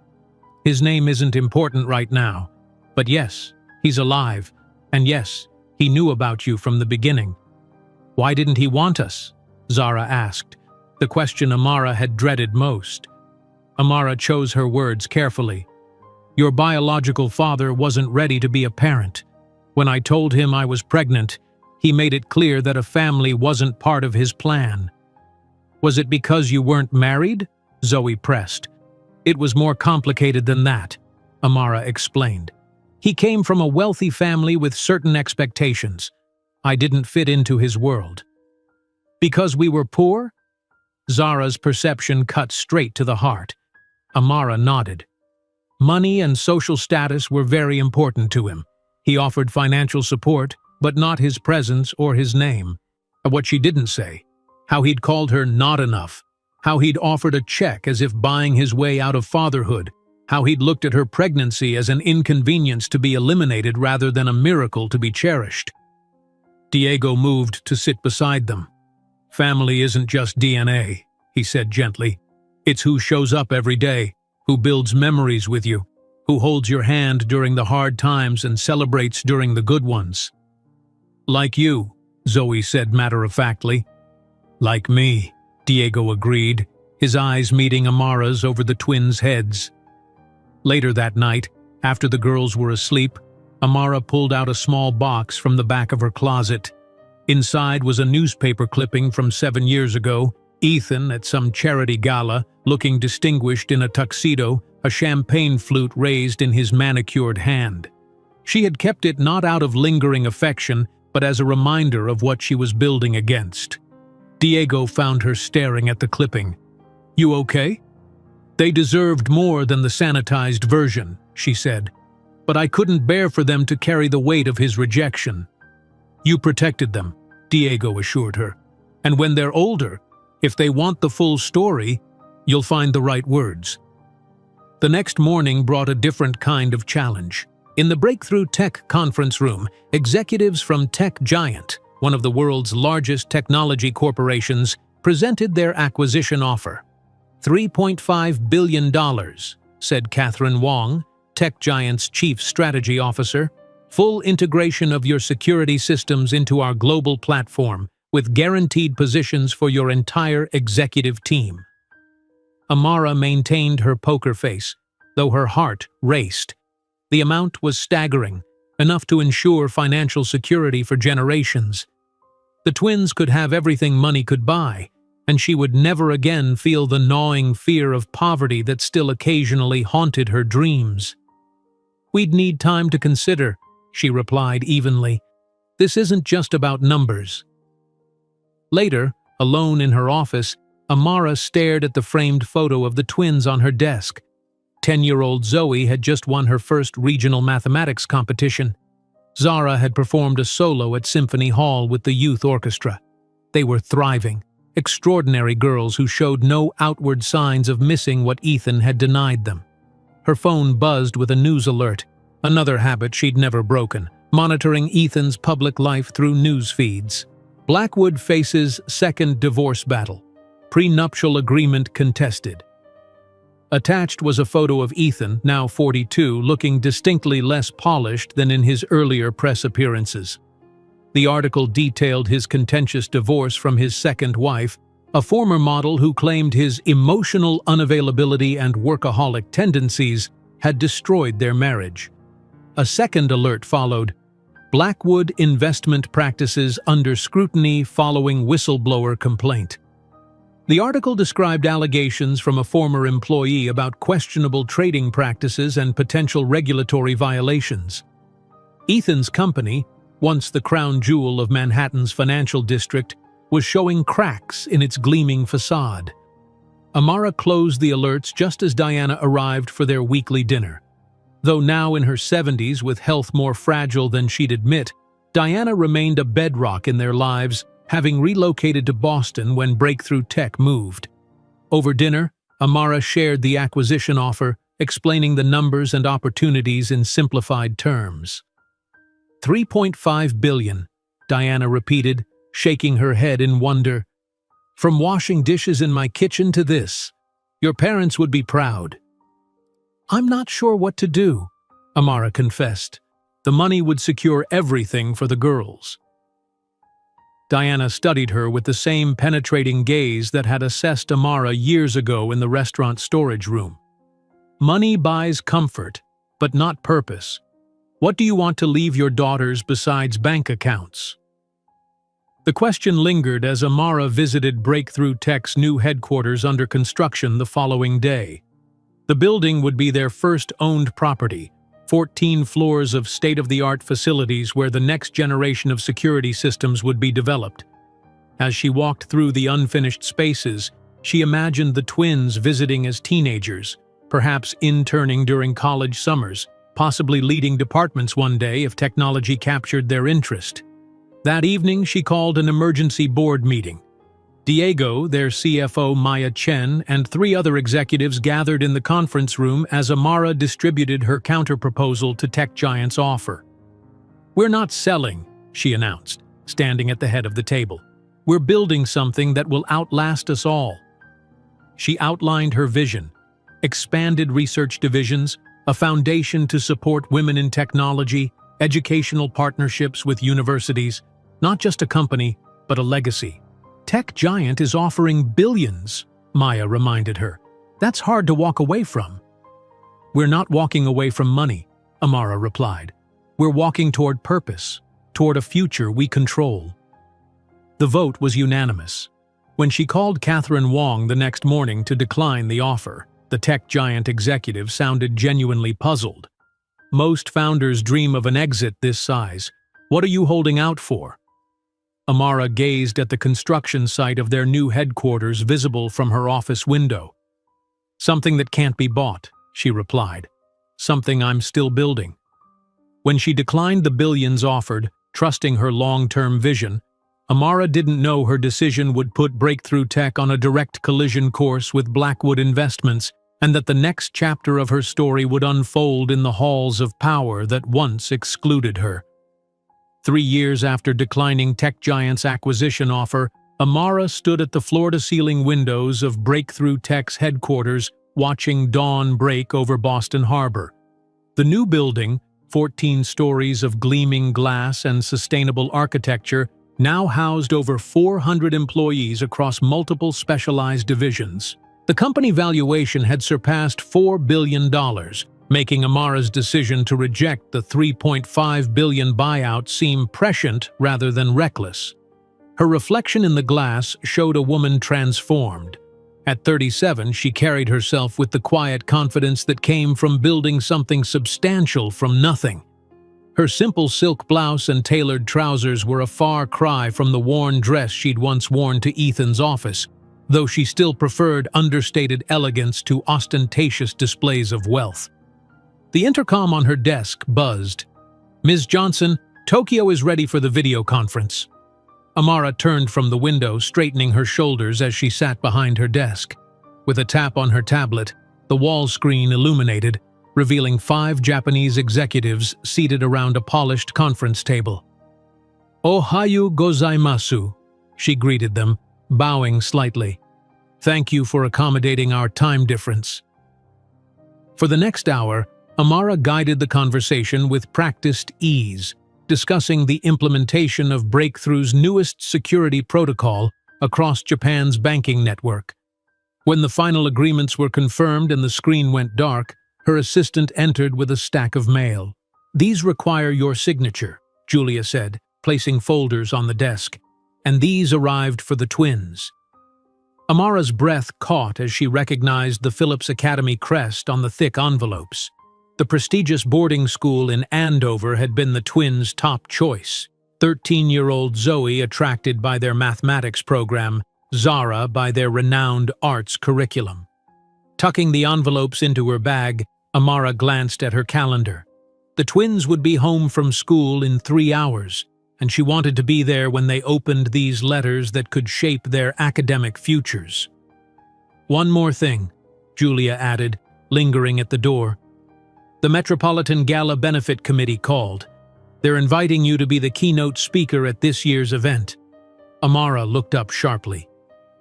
"His name isn't important right now, but yes, he's alive, and yes, he knew about you from the beginning." "Why didn't he want us?" Zara asked, the question Amara had dreaded most. Amara chose her words carefully. "Your biological father wasn't ready to be a parent. When I told him I was pregnant, he made it clear that a family wasn't part of his plan." "Was it because you weren't married?" Zoe pressed. "It was more complicated than that," Amara explained. "He came from a wealthy family with certain expectations. I didn't fit into his world." "Because we were poor?" Zara's perception cut straight to the heart. Amara nodded. Money and social status were very important to him. He offered financial support, but not his presence or his name. What she didn't say, how he'd called her not enough, how he'd offered a check as if buying his way out of fatherhood, how he'd looked at her pregnancy as an inconvenience to be eliminated rather than a miracle to be cherished. Diego moved to sit beside them. "Family isn't just DNA," he said gently. "It's who shows up every day, who builds memories with you, who holds your hand during the hard times and celebrates during the good ones." "Like you," Zoe said matter-of-factly. "Like me," Diego agreed, his eyes meeting Amara's over the twins' heads. Later that night, after the girls were asleep, Amara pulled out a small box from the back of her closet. Inside was a newspaper clipping from 7 years ago, Ethan at some charity gala, looking distinguished in a tuxedo, a champagne flute raised in his manicured hand. She had kept it not out of lingering affection, but as a reminder of what she was building against. Diego found her staring at the clipping. "You okay?" "They deserved more than the sanitized version," she said. "But I couldn't bear for them to carry the weight of his rejection." "You protected them," Diego assured her. "And when they're older, if they want the full story, you'll find the right words." The next morning brought a different kind of challenge. In the Breakthrough Tech conference room, executives from Tech Giant, one of the world's largest technology corporations, presented their acquisition offer. $3.5 billion, said Catherine Wong, Tech Giant's chief strategy officer. "Full integration of your security systems into our global platform, with guaranteed positions for your entire executive team." Amara maintained her poker face, though her heart raced. The amount was staggering, enough to ensure financial security for generations. The twins could have everything money could buy, and she would never again feel the gnawing fear of poverty that still occasionally haunted her dreams. "We'd need time to consider," she replied evenly. "This isn't just about numbers." Later, alone in her office, Amara stared at the framed photo of the twins on her desk. 10-year-old Zoe had just won her first regional mathematics competition. Zara had performed a solo at Symphony Hall with the youth orchestra. They were thriving, extraordinary girls who showed no outward signs of missing what Ethan had denied them. Her phone buzzed with a news alert, another habit she'd never broken, monitoring Ethan's public life through news feeds. Blackwood faces second divorce battle. Prenuptial agreement contested. Attached was a photo of Ethan, now 42, looking distinctly less polished than in his earlier press appearances. The article detailed his contentious divorce from his second wife, a former model who claimed his emotional unavailability and workaholic tendencies had destroyed their marriage. A second alert followed. Blackwood investment practices under scrutiny following whistleblower complaint. The article described allegations from a former employee about questionable trading practices and potential regulatory violations. Ethan's company, once the crown jewel of Manhattan's financial district, was showing cracks in its gleaming facade. Amara closed the alerts just as Diana arrived for their weekly dinner. Though now in her 70s with health more fragile than she'd admit, Diana remained a bedrock in their lives, having relocated to Boston when Breakthrough Tech moved. Over dinner, Amara shared the acquisition offer, explaining the numbers and opportunities in simplified terms. $3.5 billion, Diana repeated, shaking her head in wonder. From washing dishes in my kitchen to this. Your parents would be proud. I'm not sure what to do, Amara confessed. The money would secure everything for the girls. Diana studied her with the same penetrating gaze that had assessed Amara years ago in the restaurant storage room. Money buys comfort, but not purpose. What do you want to leave your daughters besides bank accounts? The question lingered as Amara visited Breakthrough Tech's new headquarters under construction the following day. The building would be their first owned property, 14 floors of state-of-the-art facilities where the next generation of security systems would be developed. As she walked through the unfinished spaces, she imagined the twins visiting as teenagers, perhaps interning during college summers, possibly leading departments one day if technology captured their interest. That evening, she called an emergency board meeting. Diego, their CFO Maya Chen, and 3 other executives gathered in the conference room as Amara distributed her counterproposal to Tech Giant's offer. We're not selling, she announced, standing at the head of the table. We're building something that will outlast us all. She outlined her vision: expanded research divisions, a foundation to support women in technology, educational partnerships with universities, not just a company, but a legacy. Tech Giant is offering billions, Maya reminded her. That's hard to walk away from. We're not walking away from money, Amara replied. We're walking toward purpose, toward a future we control. The vote was unanimous. When she called Catherine Wong the next morning to decline the offer, the Tech Giant executive sounded genuinely puzzled. Most founders dream of an exit this size. What are you holding out for? Amara gazed at the construction site of their new headquarters visible from her office window. Something that can't be bought, she replied. Something I'm still building. When she declined the billions offered, trusting her long-term vision, Amara didn't know her decision would put Breakthrough Tech on a direct collision course with Blackwood Investments, and that the next chapter of her story would unfold in the halls of power that once excluded her. 3 years after declining Tech Giant's acquisition offer, Amara stood at the floor-to-ceiling windows of Breakthrough Tech's headquarters, watching dawn break over Boston Harbor. The new building, 14 stories of gleaming glass and sustainable architecture, now housed over 400 employees across multiple specialized divisions. The company valuation had surpassed $4 billion, making Amara's decision to reject the $3.5 billion buyout seem prescient rather than reckless. Her reflection in the glass showed a woman transformed. At 37, she carried herself with the quiet confidence that came from building something substantial from nothing. Her simple silk blouse and tailored trousers were a far cry from the worn dress she'd once worn to Ethan's office, though she still preferred understated elegance to ostentatious displays of wealth. The intercom on her desk buzzed. Ms. Johnson, Tokyo is ready for the video conference. Amara turned from the window, straightening her shoulders as she sat behind her desk. With a tap on her tablet, the wall screen illuminated, revealing 5 Japanese executives seated around a polished conference table. Ohayo gozaimasu, she greeted them, bowing slightly. Thank you for accommodating our time difference. For the next hour, Amara guided the conversation with practiced ease, discussing the implementation of Breakthrough's newest security protocol across Japan's banking network. When the final agreements were confirmed and the screen went dark, her assistant entered with a stack of mail. These require your signature, Julia said, placing folders on the desk, and these arrived for the twins. Amara's breath caught as she recognized the Phillips Academy crest on the thick envelopes. The prestigious boarding school in Andover had been the twins' top choice. 13-year-old Zoe attracted by their mathematics program, Zara by their renowned arts curriculum. Tucking the envelopes into her bag, Amara glanced at her calendar. The twins would be home from school in 3 hours, and she wanted to be there when they opened these letters that could shape their academic futures. One more thing, Julia added, lingering at the door. The Metropolitan Gala Benefit Committee called. They're inviting you to be the keynote speaker at this year's event. Amara looked up sharply.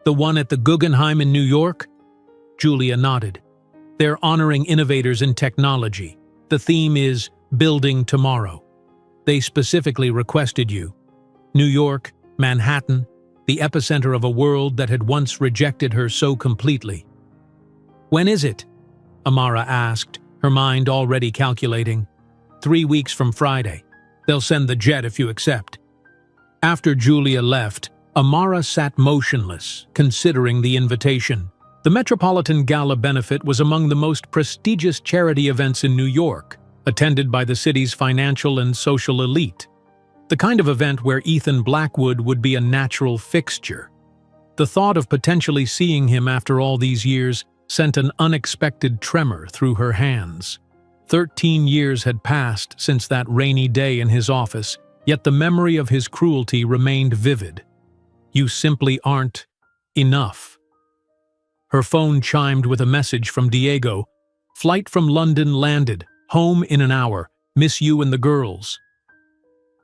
The one at the Guggenheim in New York? Julia nodded. They're honoring innovators in technology. The theme is Building Tomorrow. They specifically requested you. New York, Manhattan, the epicenter of a world that had once rejected her so completely. When is it? Amara asked, her mind already calculating. 3 weeks from Friday. They'll send the jet if you accept. After Julia left, Amara sat motionless, considering the invitation. The Metropolitan Gala Benefit was among the most prestigious charity events in New York, attended by the city's financial and social elite. The kind of event where Ethan Blackwood would be a natural fixture. The thought of potentially seeing him after all these years sent an unexpected tremor through her hands. 13 years had passed since that rainy day in his office, yet the memory of his cruelty remained vivid. You simply aren't enough. Her phone chimed with a message from Diego. Flight from London landed. Home in an hour. Miss you and the girls.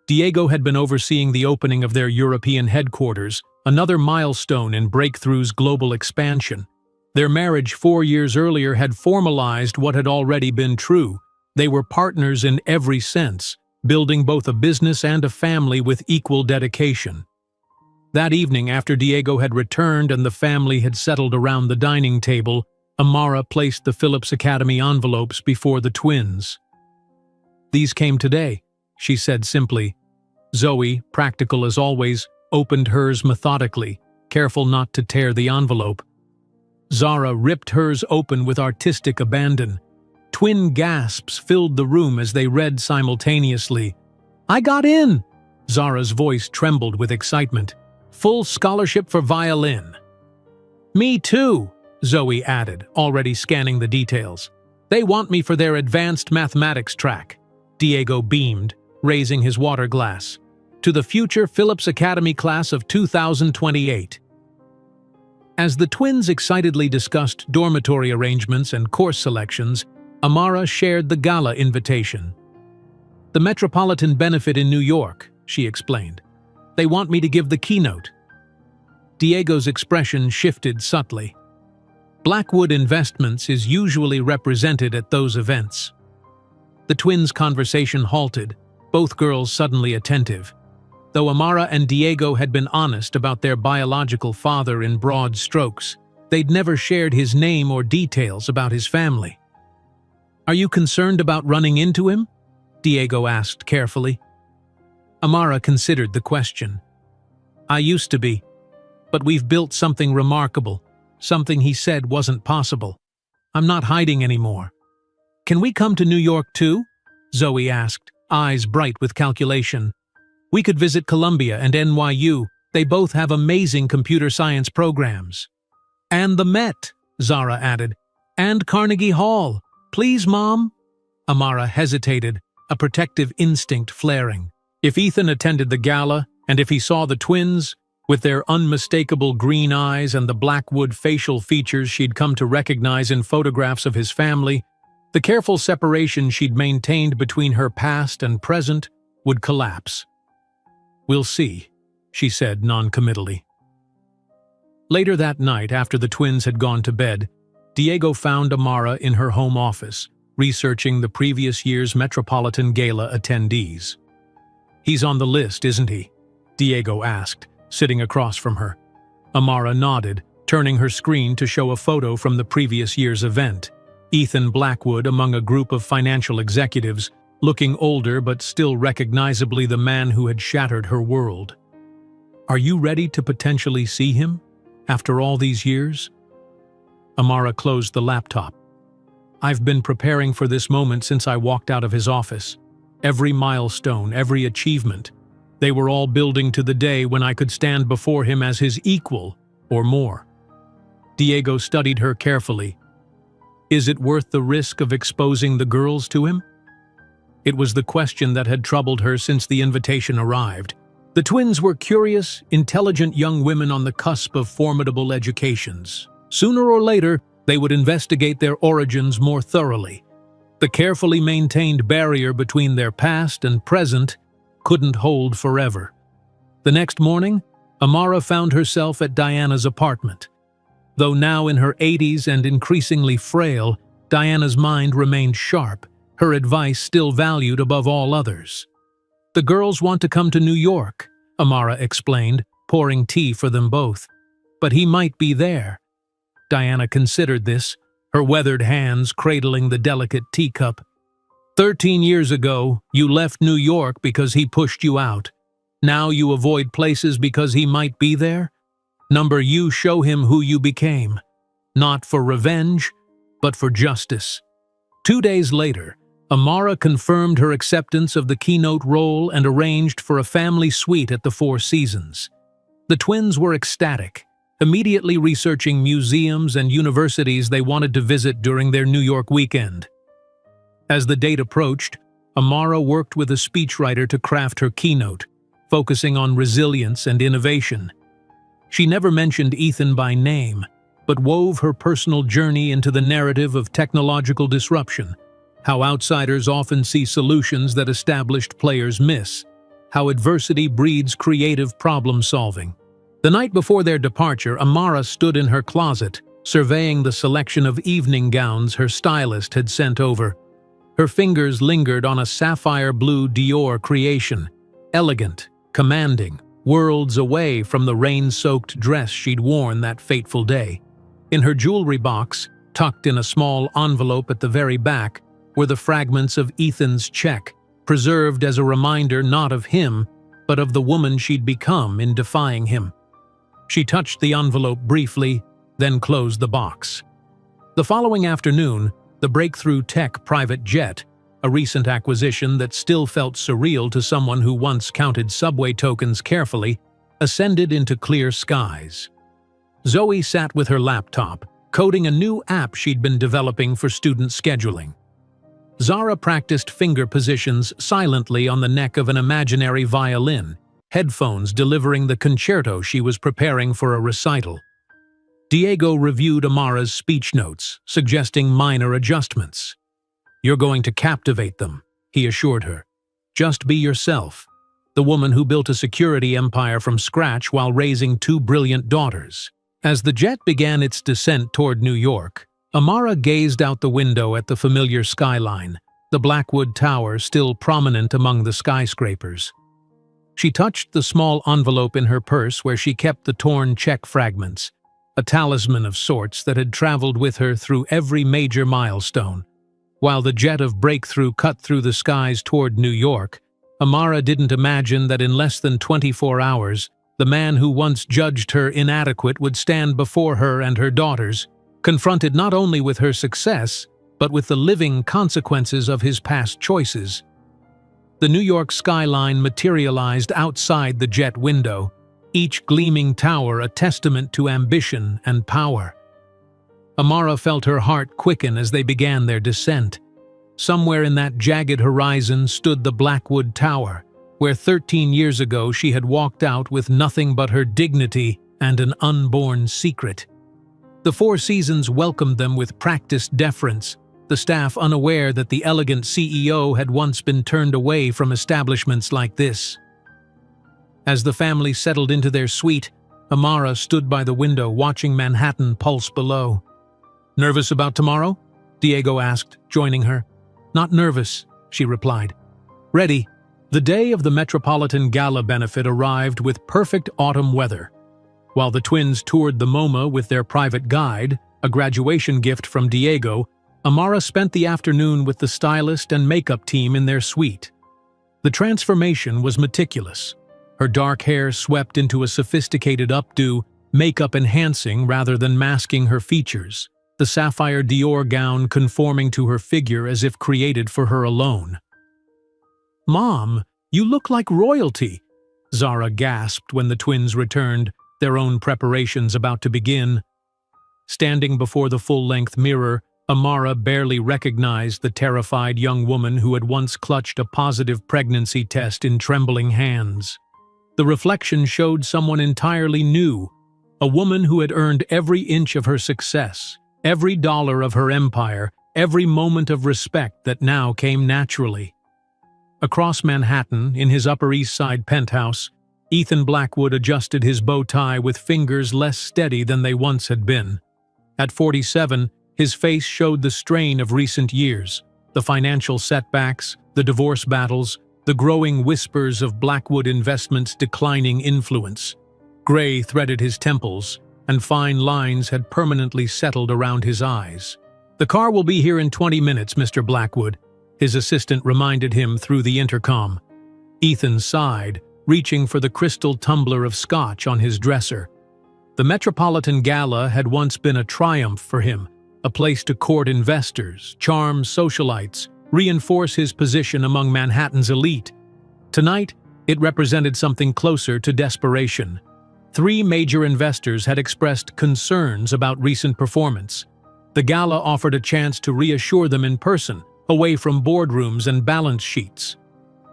Diego had been overseeing the opening of their European headquarters, another milestone in Breakthrough's global expansion. Their marriage 4 years earlier had formalized what had already been true. They were partners in every sense, building both a business and a family with equal dedication. That evening, after Diego had returned and the family had settled around the dining table, Amara placed the Phillips Academy envelopes before the twins. These came today, she said simply. Zoe, practical as always, opened hers methodically, careful not to tear the envelope. Zara ripped hers open with artistic abandon. Twin gasps filled the room as they read simultaneously. I got in! Zara's voice trembled with excitement. Full scholarship for violin. Me too, Zoe added, already scanning the details. They want me for their advanced mathematics track. Diego beamed, raising his water glass. To the future Phillips Academy class of 2028. As the twins excitedly discussed dormitory arrangements and course selections, Amara shared the gala invitation. The Metropolitan Benefit in New York, she explained. They want me to give the keynote. Diego's expression shifted subtly. Blackwood Investments is usually represented at those events. The twins' conversation halted, both girls suddenly attentive. Though Amara and Diego had been honest about their biological father in broad strokes, they'd never shared his name or details about his family. Are you concerned about running into him? Diego asked carefully. Amara considered the question. I used to be, but we've built something remarkable, something he said wasn't possible. I'm not hiding anymore. Can we come to New York too? Zoe asked, eyes bright with calculation. We could visit Columbia and NYU. They both have amazing computer science programs. And the Met, Zara added. And Carnegie Hall. Please, Mom? Amara hesitated, a protective instinct flaring. If Ethan attended the gala, and if he saw the twins, with their unmistakable green eyes and the Blackwood facial features she'd come to recognize in photographs of his family, the careful separation she'd maintained between her past and present would collapse. We'll see, she said noncommittally. Later that night, after the twins had gone to bed, Diego found Amara in her home office, researching the previous year's Metropolitan Gala attendees. He's on the list, isn't he? Diego asked, sitting across from her. Amara nodded, turning her screen to show a photo from the previous year's event. Ethan Blackwood among a group of financial executives, looking older but still recognizably the man who had shattered her world. Are you ready to potentially see him, after all these years? Amara closed the laptop. I've been preparing for this moment since I walked out of his office. Every milestone, every achievement. They were all building to the day when I could stand before him as his equal, or more. Diego studied her carefully. Is it worth the risk of exposing the girls to him? It was the question that had troubled her since the invitation arrived. The twins were curious, intelligent young women on the cusp of formidable educations. Sooner or later, they would investigate their origins more thoroughly. The carefully maintained barrier between their past and present couldn't hold forever. The next morning, Amara found herself at Diana's apartment. Though now in her 80s and increasingly frail, Diana's mind remained sharp, her advice still valued above all others. "The girls want to come to New York," Amara explained, pouring tea for them both. "But he might be there." Diana considered this, her weathered hands cradling the delicate teacup. 13 years ago, you left New York because he pushed you out. Now you avoid places because he might be there? You show him who you became. Not for revenge, but for justice." 2 days later, Amara confirmed her acceptance of the keynote role and arranged for a family suite at the Four Seasons. The twins were ecstatic, immediately researching museums and universities they wanted to visit during their New York weekend. As the date approached, Amara worked with a speechwriter to craft her keynote, focusing on resilience and innovation. She never mentioned Ethan by name, but wove her personal journey into the narrative of technological disruption, how outsiders often see solutions that established players miss, how adversity breeds creative problem-solving. The night before their departure, Amara stood in her closet, surveying the selection of evening gowns her stylist had sent over. Her fingers lingered on a sapphire blue Dior creation, elegant, commanding, worlds away from the rain-soaked dress she'd worn that fateful day. In her jewelry box, tucked in a small envelope at the very back, were the fragments of Ethan's check, preserved as a reminder not of him, but of the woman she'd become in defying him. She touched the envelope briefly, then closed the box. The following afternoon, the Breakthrough Tech private jet, a recent acquisition that still felt surreal to someone who once counted subway tokens carefully, ascended into clear skies. Zoe sat with her laptop, coding a new app she'd been developing for student scheduling. Zara practiced finger positions silently on the neck of an imaginary violin, headphones delivering the concerto she was preparing for a recital. Diego reviewed Amara's speech notes, suggesting minor adjustments. "You're going to captivate them," he assured her. "Just be yourself, the woman who built a security empire from scratch while raising 2 brilliant daughters." As the jet began its descent toward New York, Amara gazed out the window at the familiar skyline, the Blackwood Tower still prominent among the skyscrapers. She touched the small envelope in her purse where she kept the torn check fragments, a talisman of sorts that had traveled with her through every major milestone. While the jet of Breakthrough cut through the skies toward New York, Amara didn't imagine that in less than 24 hours, the man who once judged her inadequate would stand before her and her daughters, confronted not only with her success, but with the living consequences of his past choices. The New York skyline materialized outside the jet window, each gleaming tower a testament to ambition and power. Amara felt her heart quicken as they began their descent. Somewhere in that jagged horizon stood the Blackwood Tower, where 13 years ago she had walked out with nothing but her dignity and an unborn secret. The Four Seasons welcomed them with practiced deference, the staff unaware that the elegant CEO had once been turned away from establishments like this. As the family settled into their suite, Amara stood by the window watching Manhattan pulse below. "Nervous about tomorrow?" Diego asked, joining her. "Not nervous," she replied. "Ready." The day of the Metropolitan Gala benefit arrived with perfect autumn weather. While the twins toured the MoMA with their private guide, a graduation gift from Diego, Amara spent the afternoon with the stylist and makeup team in their suite. The transformation was meticulous. Her dark hair swept into a sophisticated updo, makeup enhancing rather than masking her features, the sapphire Dior gown conforming to her figure as if created for her alone. "Mom, you look like royalty," Zara gasped when the twins returned, their own preparations about to begin. Standing before the full-length mirror, Amara barely recognized the terrified young woman who had once clutched a positive pregnancy test in trembling hands. The reflection showed someone entirely new, A woman who had earned every inch of her success, every dollar of her empire, every moment of respect that now came naturally. Across Manhattan, in his Upper East Side penthouse, Ethan Blackwood adjusted his bow tie with fingers less steady than they once had been. At 47, his face showed the strain of recent years, the financial setbacks, the divorce battles, the growing whispers of Blackwood Investments' declining influence. Gray threaded his temples, and fine lines had permanently settled around his eyes. "The car will be here in 20 minutes, Mr. Blackwood," his assistant reminded him through the intercom. Ethan sighed, reaching for the crystal tumbler of scotch on his dresser. The Metropolitan Gala had once been a triumph for him, a place to court investors, charm socialites, reinforce his position among Manhattan's elite. Tonight, it represented something closer to desperation. 3 major investors had expressed concerns about recent performance. The gala offered a chance to reassure them in person, away from boardrooms and balance sheets.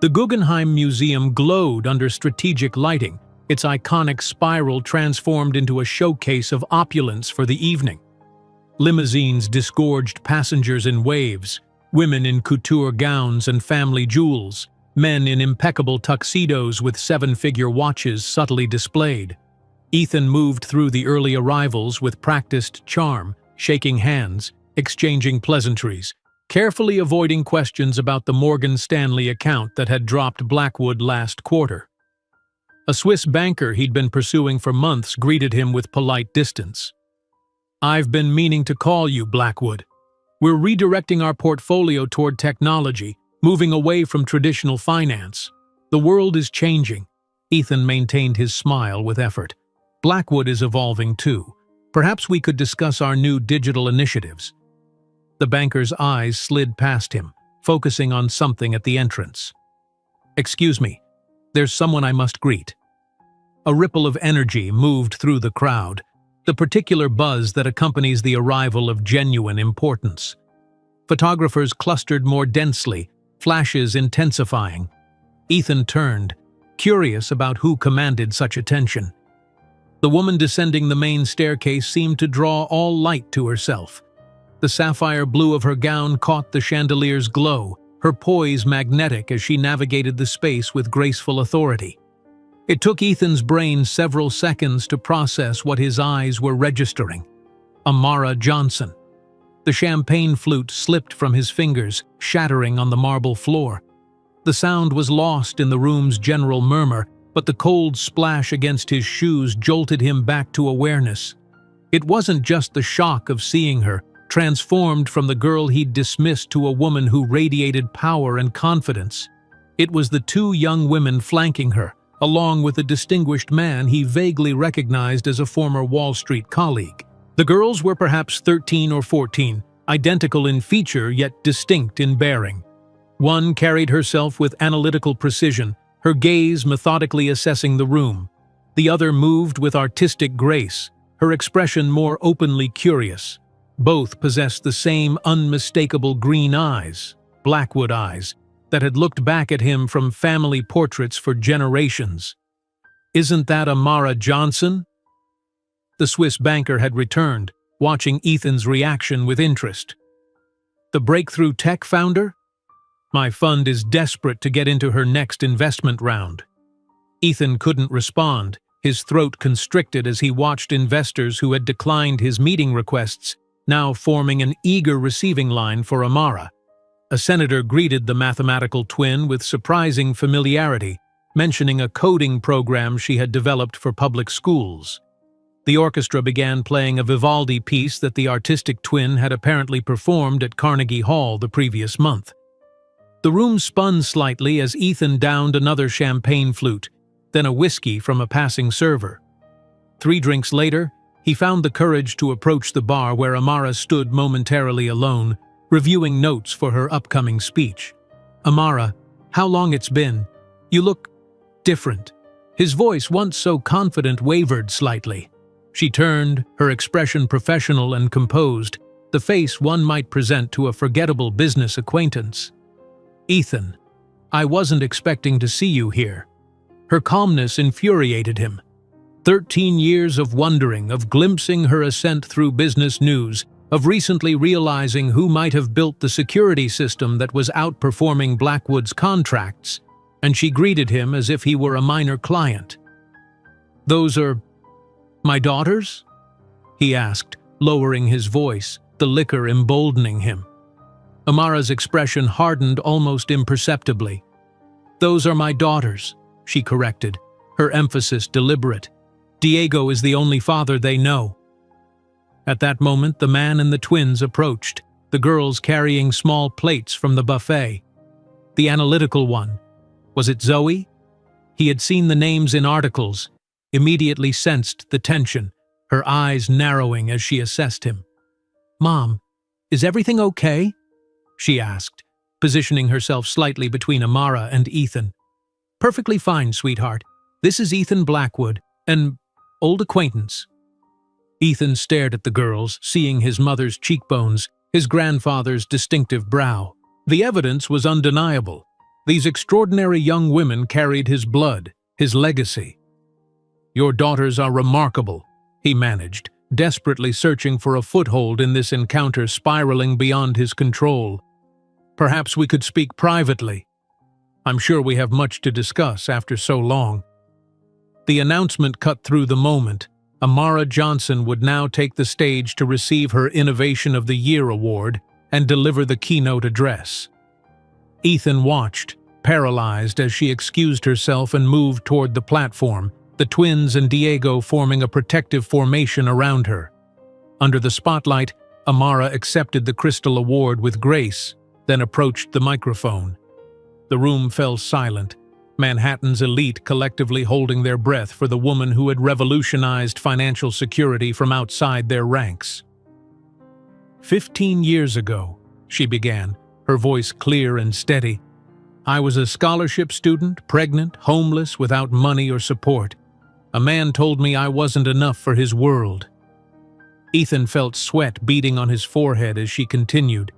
The Guggenheim Museum glowed under strategic lighting, its iconic spiral transformed into a showcase of opulence for the evening. Limousines disgorged passengers in waves, women in couture gowns and family jewels, men in impeccable tuxedos with 7-figure watches subtly displayed. Ethan moved through the early arrivals with practiced charm, shaking hands, exchanging pleasantries, carefully avoiding questions about the Morgan Stanley account that had dropped Blackwood last quarter. A Swiss banker he'd been pursuing for months greeted him with polite distance. "I've been meaning to call you, Blackwood. We're redirecting our portfolio toward technology, moving away from traditional finance. The world is changing." Ethan maintained his smile with effort. "Blackwood is evolving too. Perhaps we could discuss our new digital initiatives." The banker's eyes slid past him, focusing on something at the entrance. "Excuse me, there's someone I must greet." A ripple of energy moved through the crowd, the particular buzz that accompanies the arrival of genuine importance. Photographers clustered more densely, flashes intensifying. Ethan turned, curious about who commanded such attention. The woman descending the main staircase seemed to draw all light to herself. The sapphire blue of her gown caught the chandelier's glow, her poise magnetic as she navigated the space with graceful authority. It took Ethan's brain several seconds to process what his eyes were registering. Amara Johnson. The champagne flute slipped from his fingers, shattering on the marble floor. The sound was lost in the room's general murmur, but the cold splash against his shoes jolted him back to awareness. It wasn't just the shock of seeing her, transformed from the girl he'd dismissed to a woman who radiated power and confidence. It was the 2 young women flanking her, along with a distinguished man he vaguely recognized as a former Wall Street colleague. The girls were perhaps 13 or 14, identical in feature yet distinct in bearing. One carried herself with analytical precision, her gaze methodically assessing the room. The other moved with artistic grace, her expression more openly curious. Both possessed the same unmistakable green eyes, Blackwood eyes, that had looked back at him from family portraits for generations. "Isn't that Amara Johnson?" The Swiss banker had returned, watching Ethan's reaction with interest. "The breakthrough tech founder? My fund is desperate to get into her next investment round." Ethan couldn't respond, his throat constricted as he watched investors who had declined his meeting requests now forming an eager receiving line for Amara. A senator greeted the mathematical twin with surprising familiarity, mentioning a coding program she had developed for public schools. The orchestra began playing a Vivaldi piece that the artistic twin had apparently performed at Carnegie Hall the previous month. The room spun slightly as Ethan downed another champagne flute, then a whiskey from a passing server. 3 drinks later, he found the courage to approach the bar where Amara stood momentarily alone, reviewing notes for her upcoming speech. "Amara, how long it's been? You look different." His voice, once so confident, wavered slightly. She turned, her expression professional and composed, the face one might present to a forgettable business acquaintance. "Ethan, I wasn't expecting to see you here." Her calmness infuriated him. 13 years of wondering, of glimpsing her ascent through business news, of recently realizing who might have built the security system that was outperforming Blackwood's contracts, and she greeted him as if he were a minor client. "Those are my daughters?" he asked, lowering his voice, the liquor emboldening him. Amara's expression hardened almost imperceptibly. "Those are my daughters," she corrected, her emphasis deliberate. "Diego is the only father they know." At that moment, the man and the twins approached, the girls carrying small plates from the buffet. The analytical one. Was it Zoe? He had seen the names in articles, immediately sensed the tension, her eyes narrowing as she assessed him. "Mom, is everything okay?" she asked, positioning herself slightly between Amara and Ethan. "Perfectly fine, sweetheart. This is Ethan Blackwood, an old acquaintance." Ethan stared at the girls, seeing his mother's cheekbones, his grandfather's distinctive brow. The evidence was undeniable. These extraordinary young women carried his blood, his legacy. "Your daughters are remarkable," he managed, desperately searching for a foothold in this encounter spiraling beyond his control. "Perhaps we could speak privately. I'm sure we have much to discuss after so long." The announcement cut through the moment. Amara Johnson would now take the stage to receive her Innovation of the Year award and deliver the keynote address. Ethan watched, paralyzed as she excused herself and moved toward the platform, the twins and Diego forming a protective formation around her. Under the spotlight, Amara accepted the Crystal Award with grace, then approached the microphone. The room fell silent, Manhattan's elite collectively holding their breath for the woman who had revolutionized financial security from outside their ranks. 15 years ago, she began, her voice clear and steady. "I was a scholarship student, pregnant, homeless, without money or support. A man told me I wasn't enough for his world." Ethan felt sweat beading on his forehead as she continued,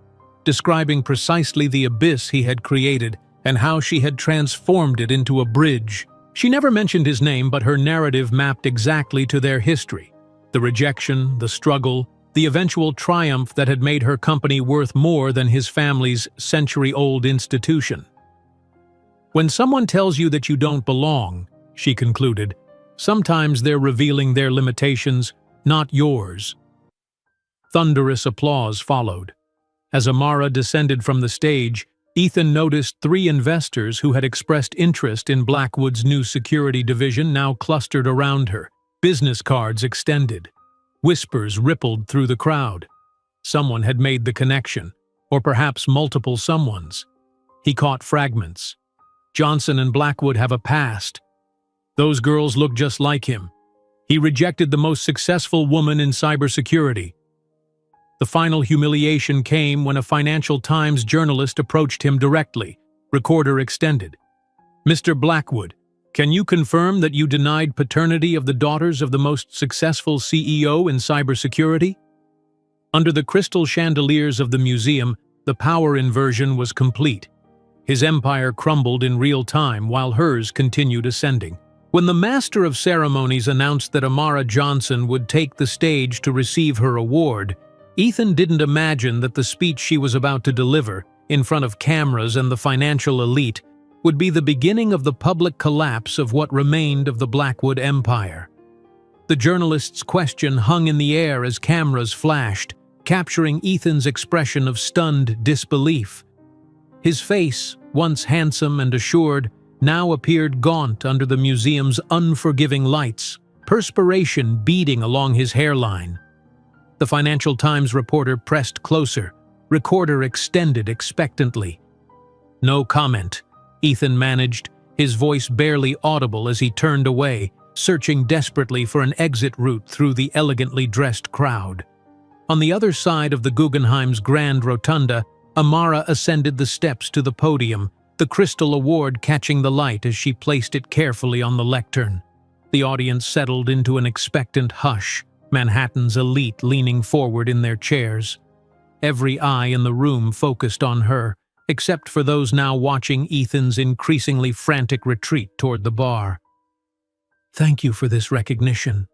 describing precisely the abyss he had created and how she had transformed it into a bridge. She never mentioned his name, but her narrative mapped exactly to their history. The rejection, the struggle, the eventual triumph that had made her company worth more than his family's century-old institution. "When someone tells you that you don't belong," she concluded, "sometimes they're revealing their limitations, not yours." Thunderous applause followed. As Amara descended from the stage, Ethan noticed 3 investors who had expressed interest in Blackwood's new security division now clustered around her, business cards extended. Whispers rippled through the crowd. Someone had made the connection, or perhaps multiple someones. He caught fragments. "Johnson and Blackwood have a past. Those girls look just like him. He rejected the most successful woman in cybersecurity." The final humiliation came when a Financial Times journalist approached him directly, recorder extended. "Mr. Blackwood, can you confirm that you denied paternity of the daughters of the most successful CEO in cybersecurity?" Under the crystal chandeliers of the museum, the power inversion was complete. His empire crumbled in real time while hers continued ascending. When the Master of Ceremonies announced that Amara Johnson would take the stage to receive her award, Ethan didn't imagine that the speech she was about to deliver, in front of cameras and the financial elite, would be the beginning of the public collapse of what remained of the Blackwood empire. The journalist's question hung in the air as cameras flashed, capturing Ethan's expression of stunned disbelief. His face, once handsome and assured, now appeared gaunt under the museum's unforgiving lights, perspiration beading along his hairline. The Financial Times reporter pressed closer, recorder extended expectantly. "No comment," Ethan managed, his voice barely audible as he turned away, searching desperately for an exit route through the elegantly dressed crowd. On the other side of the Guggenheim's Grand Rotunda, Amara ascended the steps to the podium, the Crystal Award catching the light as she placed it carefully on the lectern. The audience settled into an expectant hush, Manhattan's elite leaning forward in their chairs. Every eye in the room focused on her, except for those now watching Ethan's increasingly frantic retreat toward the bar. Thank you for this recognition,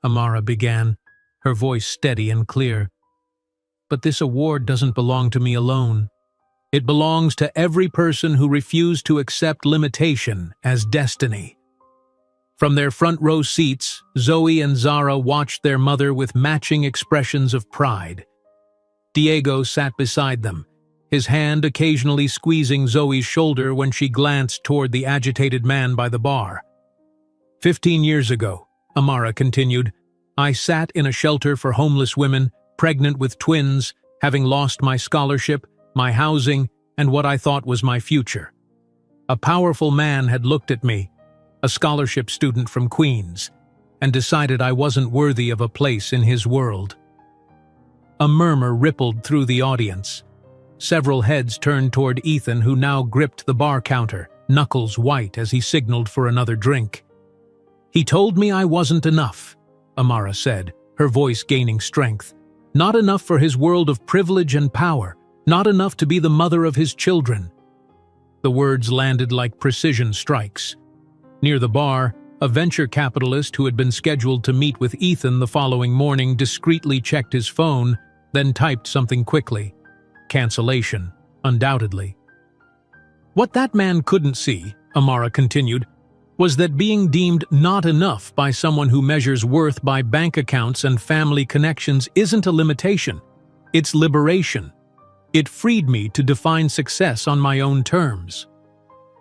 Amara began, her voice steady and clear. But this award doesn't belong to me alone. It belongs to every person who refused to accept limitation as destiny. From their front row seats, Zoe and Zara watched their mother with matching expressions of pride. Diego sat beside them, his hand occasionally squeezing Zoe's shoulder when she glanced toward the agitated man by the bar. 15 years ago, Amara continued, I sat in a shelter for homeless women, pregnant with twins, having lost my scholarship, my housing, and what I thought was my future. A powerful man had looked at me, a scholarship student from Queens, and decided I wasn't worthy of a place in his world. A murmur rippled through the audience. Several heads turned toward Ethan, who now gripped the bar counter, knuckles white as he signaled for another drink. He told me I wasn't enough, Amara said, her voice gaining strength. Not enough for his world of privilege and power, not enough to be the mother of his children. The words landed like precision strikes. Near the bar, a venture capitalist who had been scheduled to meet with Ethan the following morning discreetly checked his phone, then typed something quickly. Cancellation, undoubtedly. What that man couldn't see, Amara continued, was that being deemed not enough by someone who measures worth by bank accounts and family connections isn't a limitation. It's liberation. It freed me to define success on my own terms.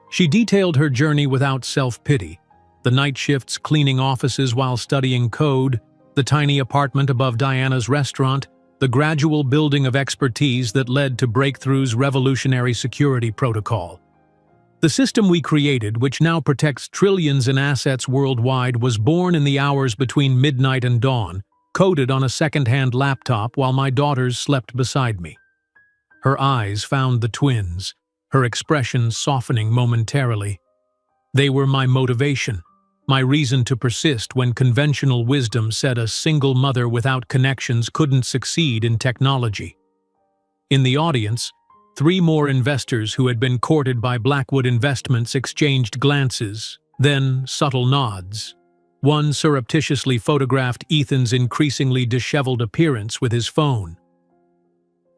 She detailed her journey without self-pity. The night shifts cleaning offices while studying code, the tiny apartment above Diana's restaurant, the gradual building of expertise that led to Breakthrough's revolutionary security protocol. The system we created, which now protects trillions in assets worldwide, was born in the hours between midnight and dawn, coded on a second-hand laptop while my daughters slept beside me. Her eyes found the twins, her expression softening momentarily. They were my motivation, my reason to persist when conventional wisdom said a single mother without connections couldn't succeed in technology. In the audience, 3 more investors who had been courted by Blackwood Investments exchanged glances, then subtle nods. One surreptitiously photographed Ethan's increasingly disheveled appearance with his phone.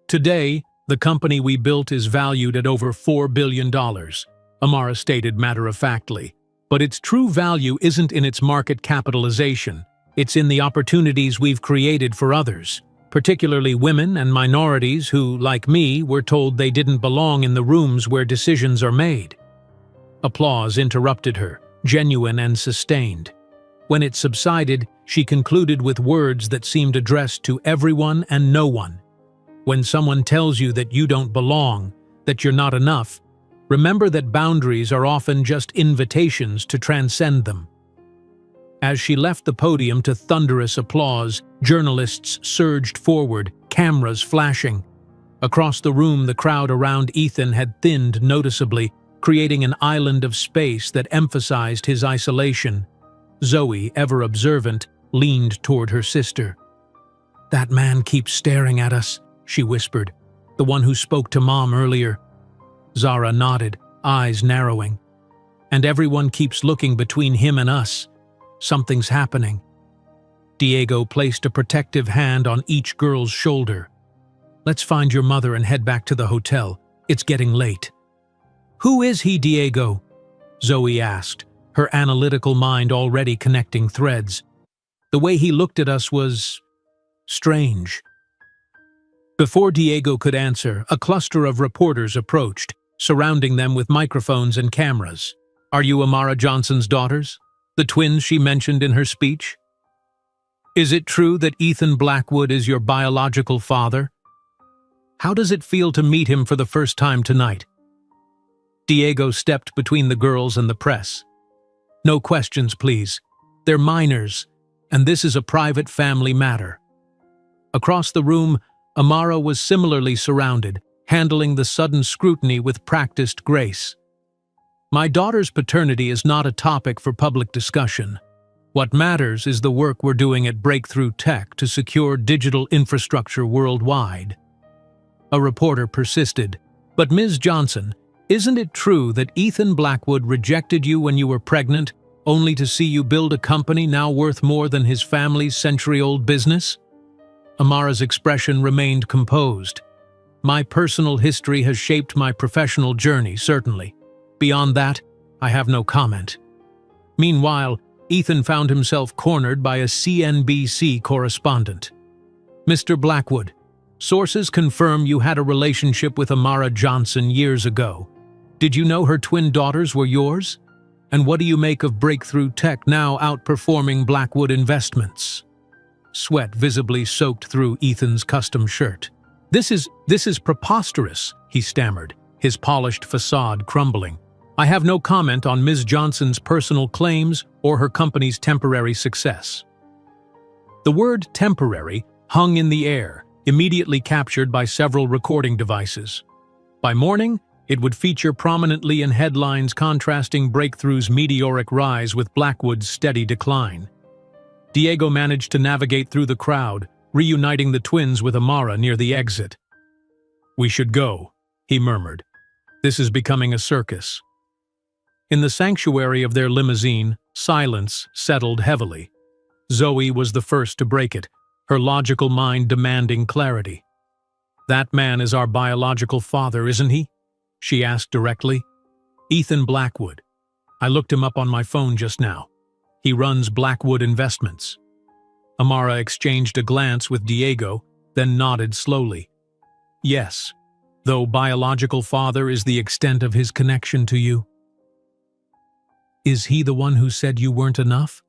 Today, the company we built is valued at over $4 billion, Amara stated matter-of-factly. But its true value isn't in its market capitalization, it's in the opportunities we've created for others, particularly women and minorities who, like me, were told they didn't belong in the rooms where decisions are made. Applause interrupted her, genuine and sustained. When it subsided, she concluded with words that seemed addressed to everyone and no one. When someone tells you that you don't belong, that you're not enough, remember that boundaries are often just invitations to transcend them. As she left the podium to thunderous applause, journalists surged forward, cameras flashing. Across the room, the crowd around Ethan had thinned noticeably, creating an island of space that emphasized his isolation. Zoe, ever observant, leaned toward her sister. "That man keeps staring at us," she whispered. "The one who spoke to Mom earlier." Zara nodded, eyes narrowing. "And everyone keeps looking between him and us. Something's happening." Diego placed a protective hand on each girl's shoulder. "Let's find your mother and head back to the hotel. It's getting late." "Who is he, Diego?" Zoe asked, her analytical mind already connecting threads. The way he looked at us was strange. Before Diego could answer, a cluster of reporters approached, surrounding them with microphones and cameras. "Are you Amara Johnson's daughters? The twins she mentioned in her speech? Is it true that Ethan Blackwood is your biological father? How does it feel to meet him for the first time tonight?" Diego stepped between the girls and the press. "No questions, please. They're minors, and this is a private family matter." Across the room, Amara was similarly surrounded, handling the sudden scrutiny with practiced grace. "My daughter's paternity is not a topic for public discussion. What matters is the work we're doing at Breakthrough Tech to secure digital infrastructure worldwide." A reporter persisted, "But Ms. Johnson, isn't it true that Ethan Blackwood rejected you when you were pregnant, only to see you build a company now worth more than his family's century-old business?" Amara's expression remained composed. "My personal history has shaped my professional journey, certainly. Beyond that, I have no comment." Meanwhile, Ethan found himself cornered by a CNBC correspondent. "Mr. Blackwood, sources confirm you had a relationship with Amara Johnson years ago. Did you know her twin daughters were yours? And what do you make of Breakthrough Tech now outperforming Blackwood Investments?" Sweat visibly soaked through Ethan's custom shirt. This is preposterous," he stammered, his polished facade crumbling. "I have no comment on Ms. Johnson's personal claims or her company's temporary success." The word temporary hung in the air, immediately captured by several recording devices. By morning, it would feature prominently in headlines contrasting Breakthrough's meteoric rise with Blackwood's steady decline. Diego managed to navigate through the crowd, reuniting the twins with Amara near the exit. "We should go," he murmured. "This is becoming a circus." In the sanctuary of their limousine, silence settled heavily. Zoe was the first to break it, her logical mind demanding clarity. "That man is our biological father, isn't he?" she asked directly. "Ethan Blackwood. I looked him up on my phone just now. He runs Blackwood Investments." Amara exchanged a glance with Diego, then nodded slowly. "Yes, though biological father is the extent of his connection to you." "Is he the one who said you weren't enough?"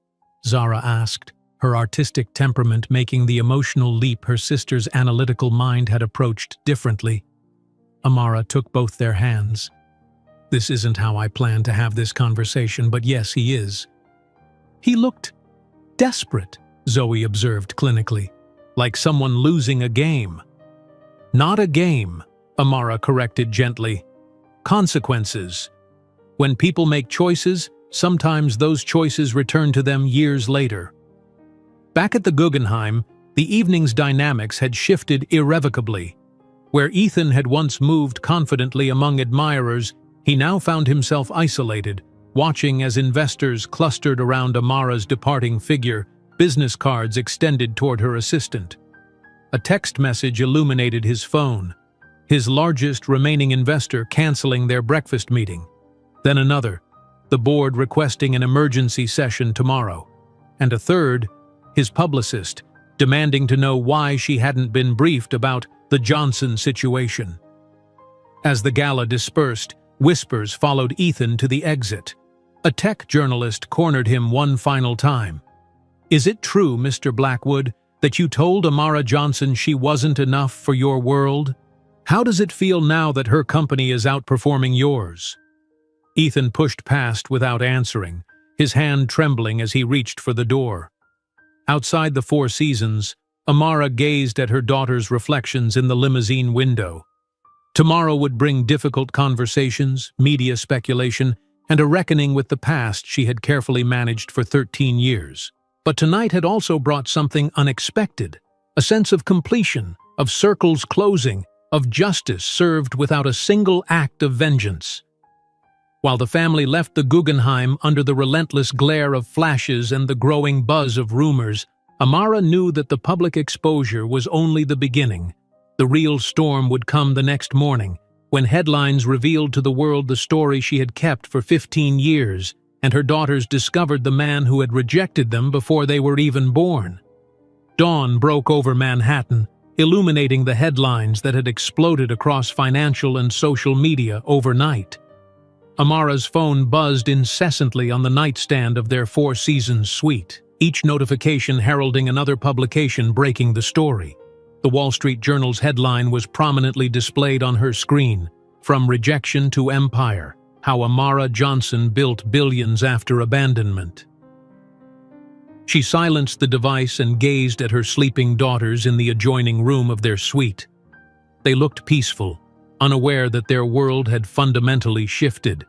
Zara asked, her artistic temperament making the emotional leap her sister's analytical mind had approached differently. Amara took both their hands. "This isn't how I planned to have this conversation, but yes, he is." "He looked desperate," Zoe observed clinically, "like someone losing a game." "Not a game," Amara corrected gently. "Consequences. When people make choices, sometimes those choices return to them years later." Back at the Guggenheim, the evening's dynamics had shifted irrevocably. Where Ethan had once moved confidently among admirers, he now found himself isolated, watching as investors clustered around Amara's departing figure, business cards extended toward her assistant. A text message illuminated his phone, his largest remaining investor canceling their breakfast meeting. Then another, the board requesting an emergency session tomorrow. And a third, his publicist, demanding to know why she hadn't been briefed about the Johnson situation. As the gala dispersed, whispers followed Ethan to the exit. A tech journalist cornered him one final time. "Is it true, Mr. Blackwood, that you told Amara Johnson she wasn't enough for your world? How does it feel now that her company is outperforming yours?" Ethan pushed past without answering, his hand trembling as he reached for the door. Outside the Four Seasons, Amara gazed at her daughter's reflections in the limousine window. Tomorrow would bring difficult conversations, media speculation, and a reckoning with the past she had carefully managed for 13 years. But tonight had also brought something unexpected, a sense of completion, of circles closing, of justice served without a single act of vengeance. While the family left the Guggenheim under the relentless glare of flashes and the growing buzz of rumors, Amara knew that the public exposure was only the beginning. The real storm would come the next morning, when headlines revealed to the world the story she had kept for 15 years, and her daughters discovered the man who had rejected them before they were even born. Dawn broke over Manhattan, illuminating the headlines that had exploded across financial and social media overnight. Amara's phone buzzed incessantly on the nightstand of their Four Seasons suite, each notification heralding another publication breaking the story. The Wall Street Journal's headline was prominently displayed on her screen, "From Rejection to Empire: How Amara Johnson Built Billions After Abandonment." She silenced the device and gazed at her sleeping daughters in the adjoining room of their suite. They looked peaceful, unaware that their world had fundamentally shifted.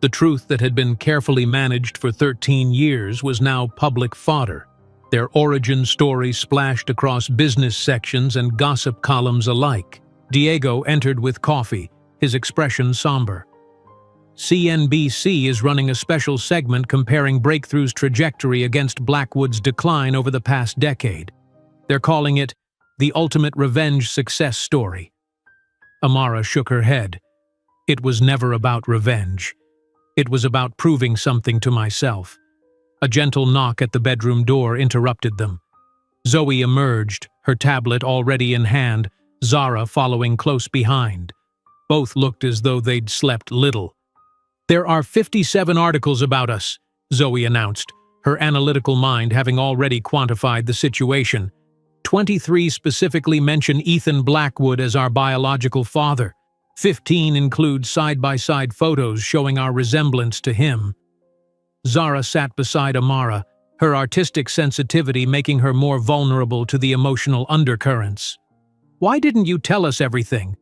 The truth that had been carefully managed for 13 years was now public fodder, their origin story splashed across business sections and gossip columns alike. Diego entered with coffee, his expression somber. CNBC is running a special segment comparing Breakthrough's trajectory against Blackwood's decline over the past decade. They're calling it the ultimate revenge success story. Amara shook her head. It was never about revenge. It was about proving something to myself. A gentle knock at the bedroom door interrupted them. Zoe emerged, her tablet already in hand, Zara following close behind. Both looked as though they'd slept little. "There are 57 articles about us," Zoe announced, her analytical mind having already quantified the situation. 23 specifically mention Ethan Blackwood as our biological father. 15 include side-by-side photos showing our resemblance to him. Zara sat beside Amara, her artistic sensitivity making her more vulnerable to the emotional undercurrents. "Why didn't you tell us everything?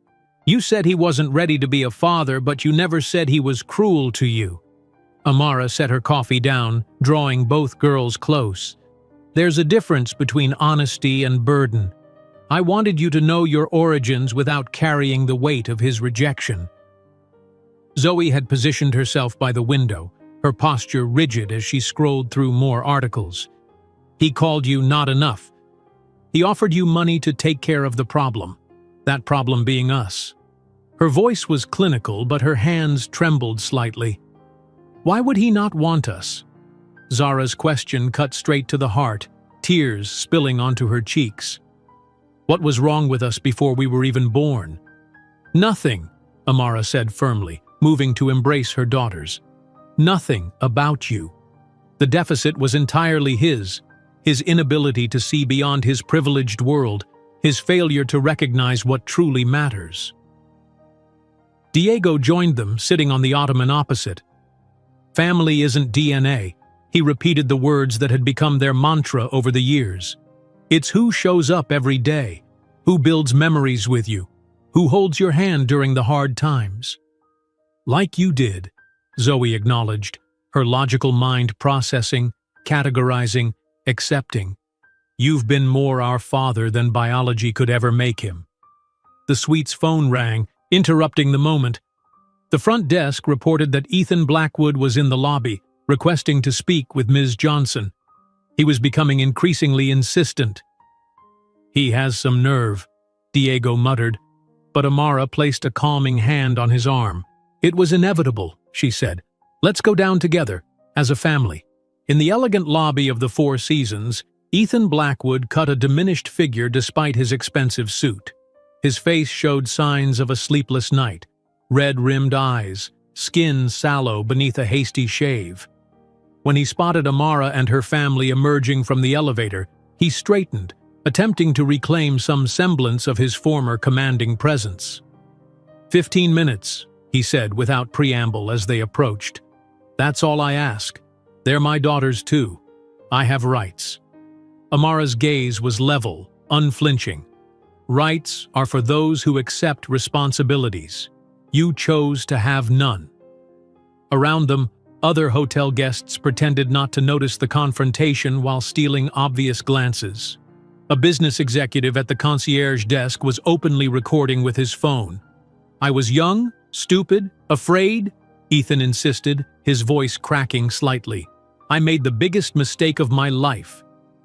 You said he wasn't ready to be a father, but you never said he was cruel to you." Amara set her coffee down, drawing both girls close. "There's a difference between honesty and burden. I wanted you to know your origins without carrying the weight of his rejection." Zoe had positioned herself by the window, her posture rigid as she scrolled through more articles. "He called you not enough. He offered you money to take care of the problem, that problem being us." Her voice was clinical, but her hands trembled slightly. "Why would he not want us?" Zara's question cut straight to the heart, tears spilling onto her cheeks. "What was wrong with us before we were even born?" "Nothing," Amara said firmly, moving to embrace her daughters. "Nothing about you. The deficit was entirely his inability to see beyond his privileged world, his failure to recognize what truly matters." Diego joined them, sitting on the ottoman opposite. "Family isn't DNA," he repeated the words that had become their mantra over the years. "It's who shows up every day, who builds memories with you, who holds your hand during the hard times." "Like you did," Zoe acknowledged, her logical mind processing, categorizing, accepting. "You've been more our father than biology could ever make him." The suite's phone rang, interrupting the moment. The front desk reported that Ethan Blackwood was in the lobby, requesting to speak with Ms. Johnson. He was becoming increasingly insistent. "He has some nerve," Diego muttered, but Amara placed a calming hand on his arm. "It was inevitable," she said. "Let's go down together, as a family." In the elegant lobby of the Four Seasons, Ethan Blackwood cut a diminished figure despite his expensive suit. His face showed signs of a sleepless night, red-rimmed eyes, skin sallow beneath a hasty shave. When he spotted Amara and her family emerging from the elevator, he straightened, attempting to reclaim some semblance of his former commanding presence. 15 minutes, he said without preamble as they approached. "That's all I ask. They're my daughters too. I have rights." Amara's gaze was level, unflinching. "Rights are for those who accept responsibilities. You chose to have none." Around them, other hotel guests pretended not to notice the confrontation while stealing obvious glances. A business executive at the concierge desk was openly recording with his phone. "I was young, stupid, afraid," Ethan insisted, his voice cracking slightly. "I made the biggest mistake of my life."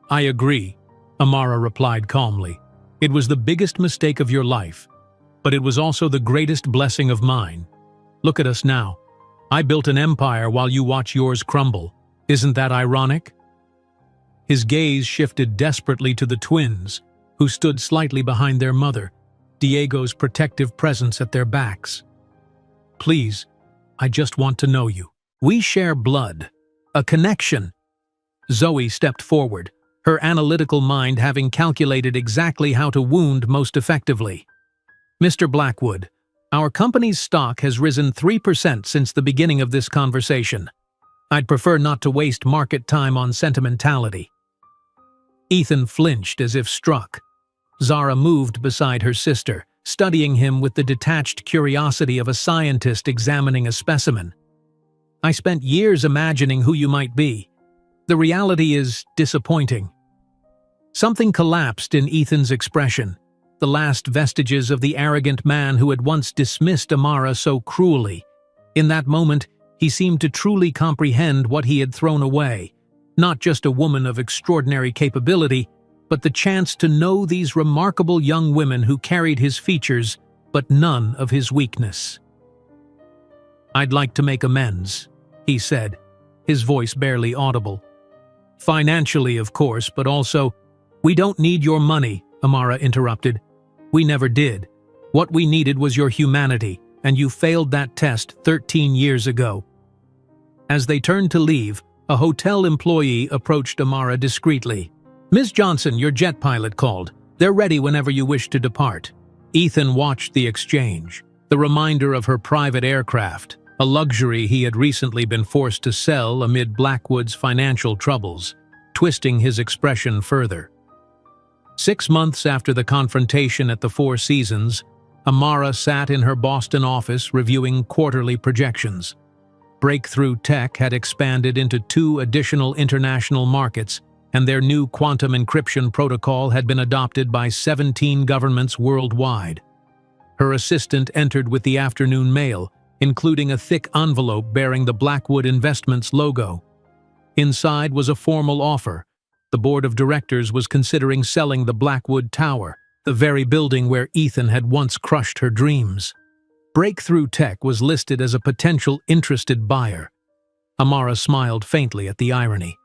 "I agree," Amara replied calmly. "It was the biggest mistake of your life, but it was also the greatest blessing of mine. Look at us now. I built an empire while you watch yours crumble. Isn't that ironic?" His gaze shifted desperately to the twins, who stood slightly behind their mother, Diego's protective presence at their backs. "Please, I just want to know you. We share blood, a connection." Zoe stepped forward, her analytical mind having calculated exactly how to wound most effectively. "Mr. Blackwood, our company's stock has risen 3% since the beginning of this conversation. I'd prefer not to waste market time on sentimentality." Ethan flinched as if struck. Zara moved beside her sister, studying him with the detached curiosity of a scientist examining a specimen. "I spent years imagining who you might be. The reality is disappointing." Something collapsed in Ethan's expression, the last vestiges of the arrogant man who had once dismissed Amara so cruelly. In that moment, he seemed to truly comprehend what he had thrown away. Not just a woman of extraordinary capability, but the chance to know these remarkable young women who carried his features, but none of his weakness. "I'd like to make amends," he said, his voice barely audible. "Financially, of course, but also—" "We don't need your money," Amara interrupted. "We never did. What we needed was your humanity, and you failed that test 13 years ago." As they turned to leave, a hotel employee approached Amara discreetly. "Ms. Johnson, your jet pilot called. They're ready whenever you wish to depart." Ethan watched the exchange, the reminder of her private aircraft, a luxury he had recently been forced to sell amid Blackwood's financial troubles, twisting his expression further. 6 months after the confrontation at the Four Seasons, Amara sat in her Boston office reviewing quarterly projections. Breakthrough Tech had expanded into 2 additional international markets, and their new quantum encryption protocol had been adopted by 17 governments worldwide. Her assistant entered with the afternoon mail, including a thick envelope bearing the Blackwood Investments logo. Inside was a formal offer. The board of directors was considering selling the Blackwood Tower, the very building where Ethan had once crushed her dreams. Breakthrough Tech was listed as a potential interested buyer. Amara smiled faintly at the irony.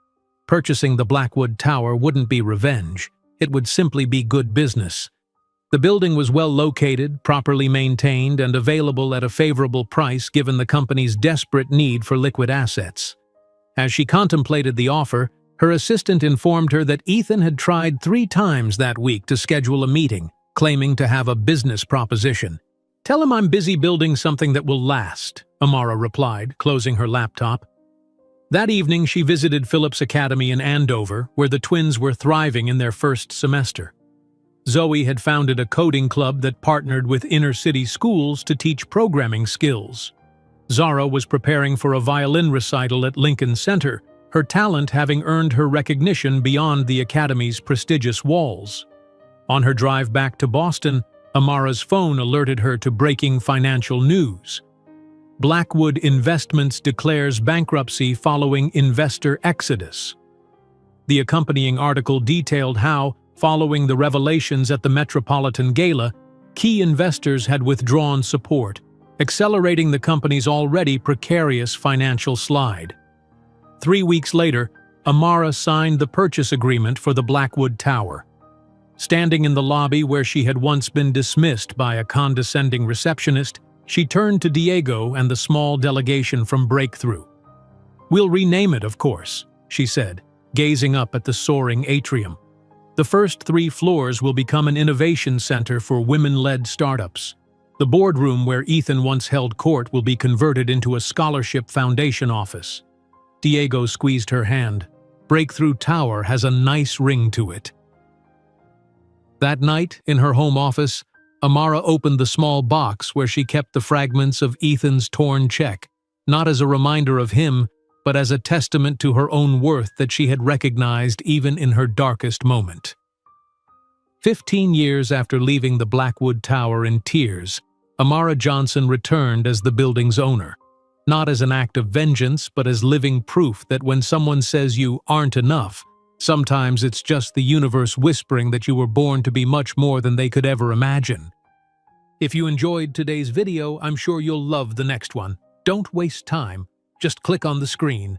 Purchasing the Blackwood Tower wouldn't be revenge, it would simply be good business. The building was well located, properly maintained, and available at a favorable price given the company's desperate need for liquid assets. As she contemplated the offer, her assistant informed her that Ethan had tried 3 times that week to schedule a meeting, claiming to have a business proposition. "Tell him I'm busy building something that will last," Amara replied, closing her laptop. That evening, she visited Phillips Academy in Andover, where the twins were thriving in their first semester. Zoe had founded a coding club that partnered with inner-city schools to teach programming skills. Zara was preparing for a violin recital at Lincoln Center, her talent having earned her recognition beyond the academy's prestigious walls. On her drive back to Boston, Amara's phone alerted her to breaking financial news. Blackwood Investments declares bankruptcy following investor exodus. The accompanying article detailed how, following the revelations at the Metropolitan Gala, key investors had withdrawn support, accelerating the company's already precarious financial slide. 3 weeks later, Amara signed the purchase agreement for the Blackwood Tower. Standing in the lobby where she had once been dismissed by a condescending receptionist, she turned to Diego and the small delegation from Breakthrough. "We'll rename it, of course," she said, gazing up at the soaring atrium. "The first 3 floors will become an innovation center for women-led startups. The boardroom where Ethan once held court will be converted into a scholarship foundation office." Diego squeezed her hand. "Breakthrough Tower has a nice ring to it." That night, in her home office, Amara opened the small box where she kept the fragments of Ethan's torn check, not as a reminder of him, but as a testament to her own worth that she had recognized even in her darkest moment. 15 years after leaving the Blackwood Tower in tears, Amara Johnson returned as the building's owner, not as an act of vengeance, but as living proof that when someone says you aren't enough, sometimes it's just the universe whispering that you were born to be much more than they could ever imagine. If you enjoyed today's video, I'm sure you'll love the next one. Don't waste time. Just click on the screen.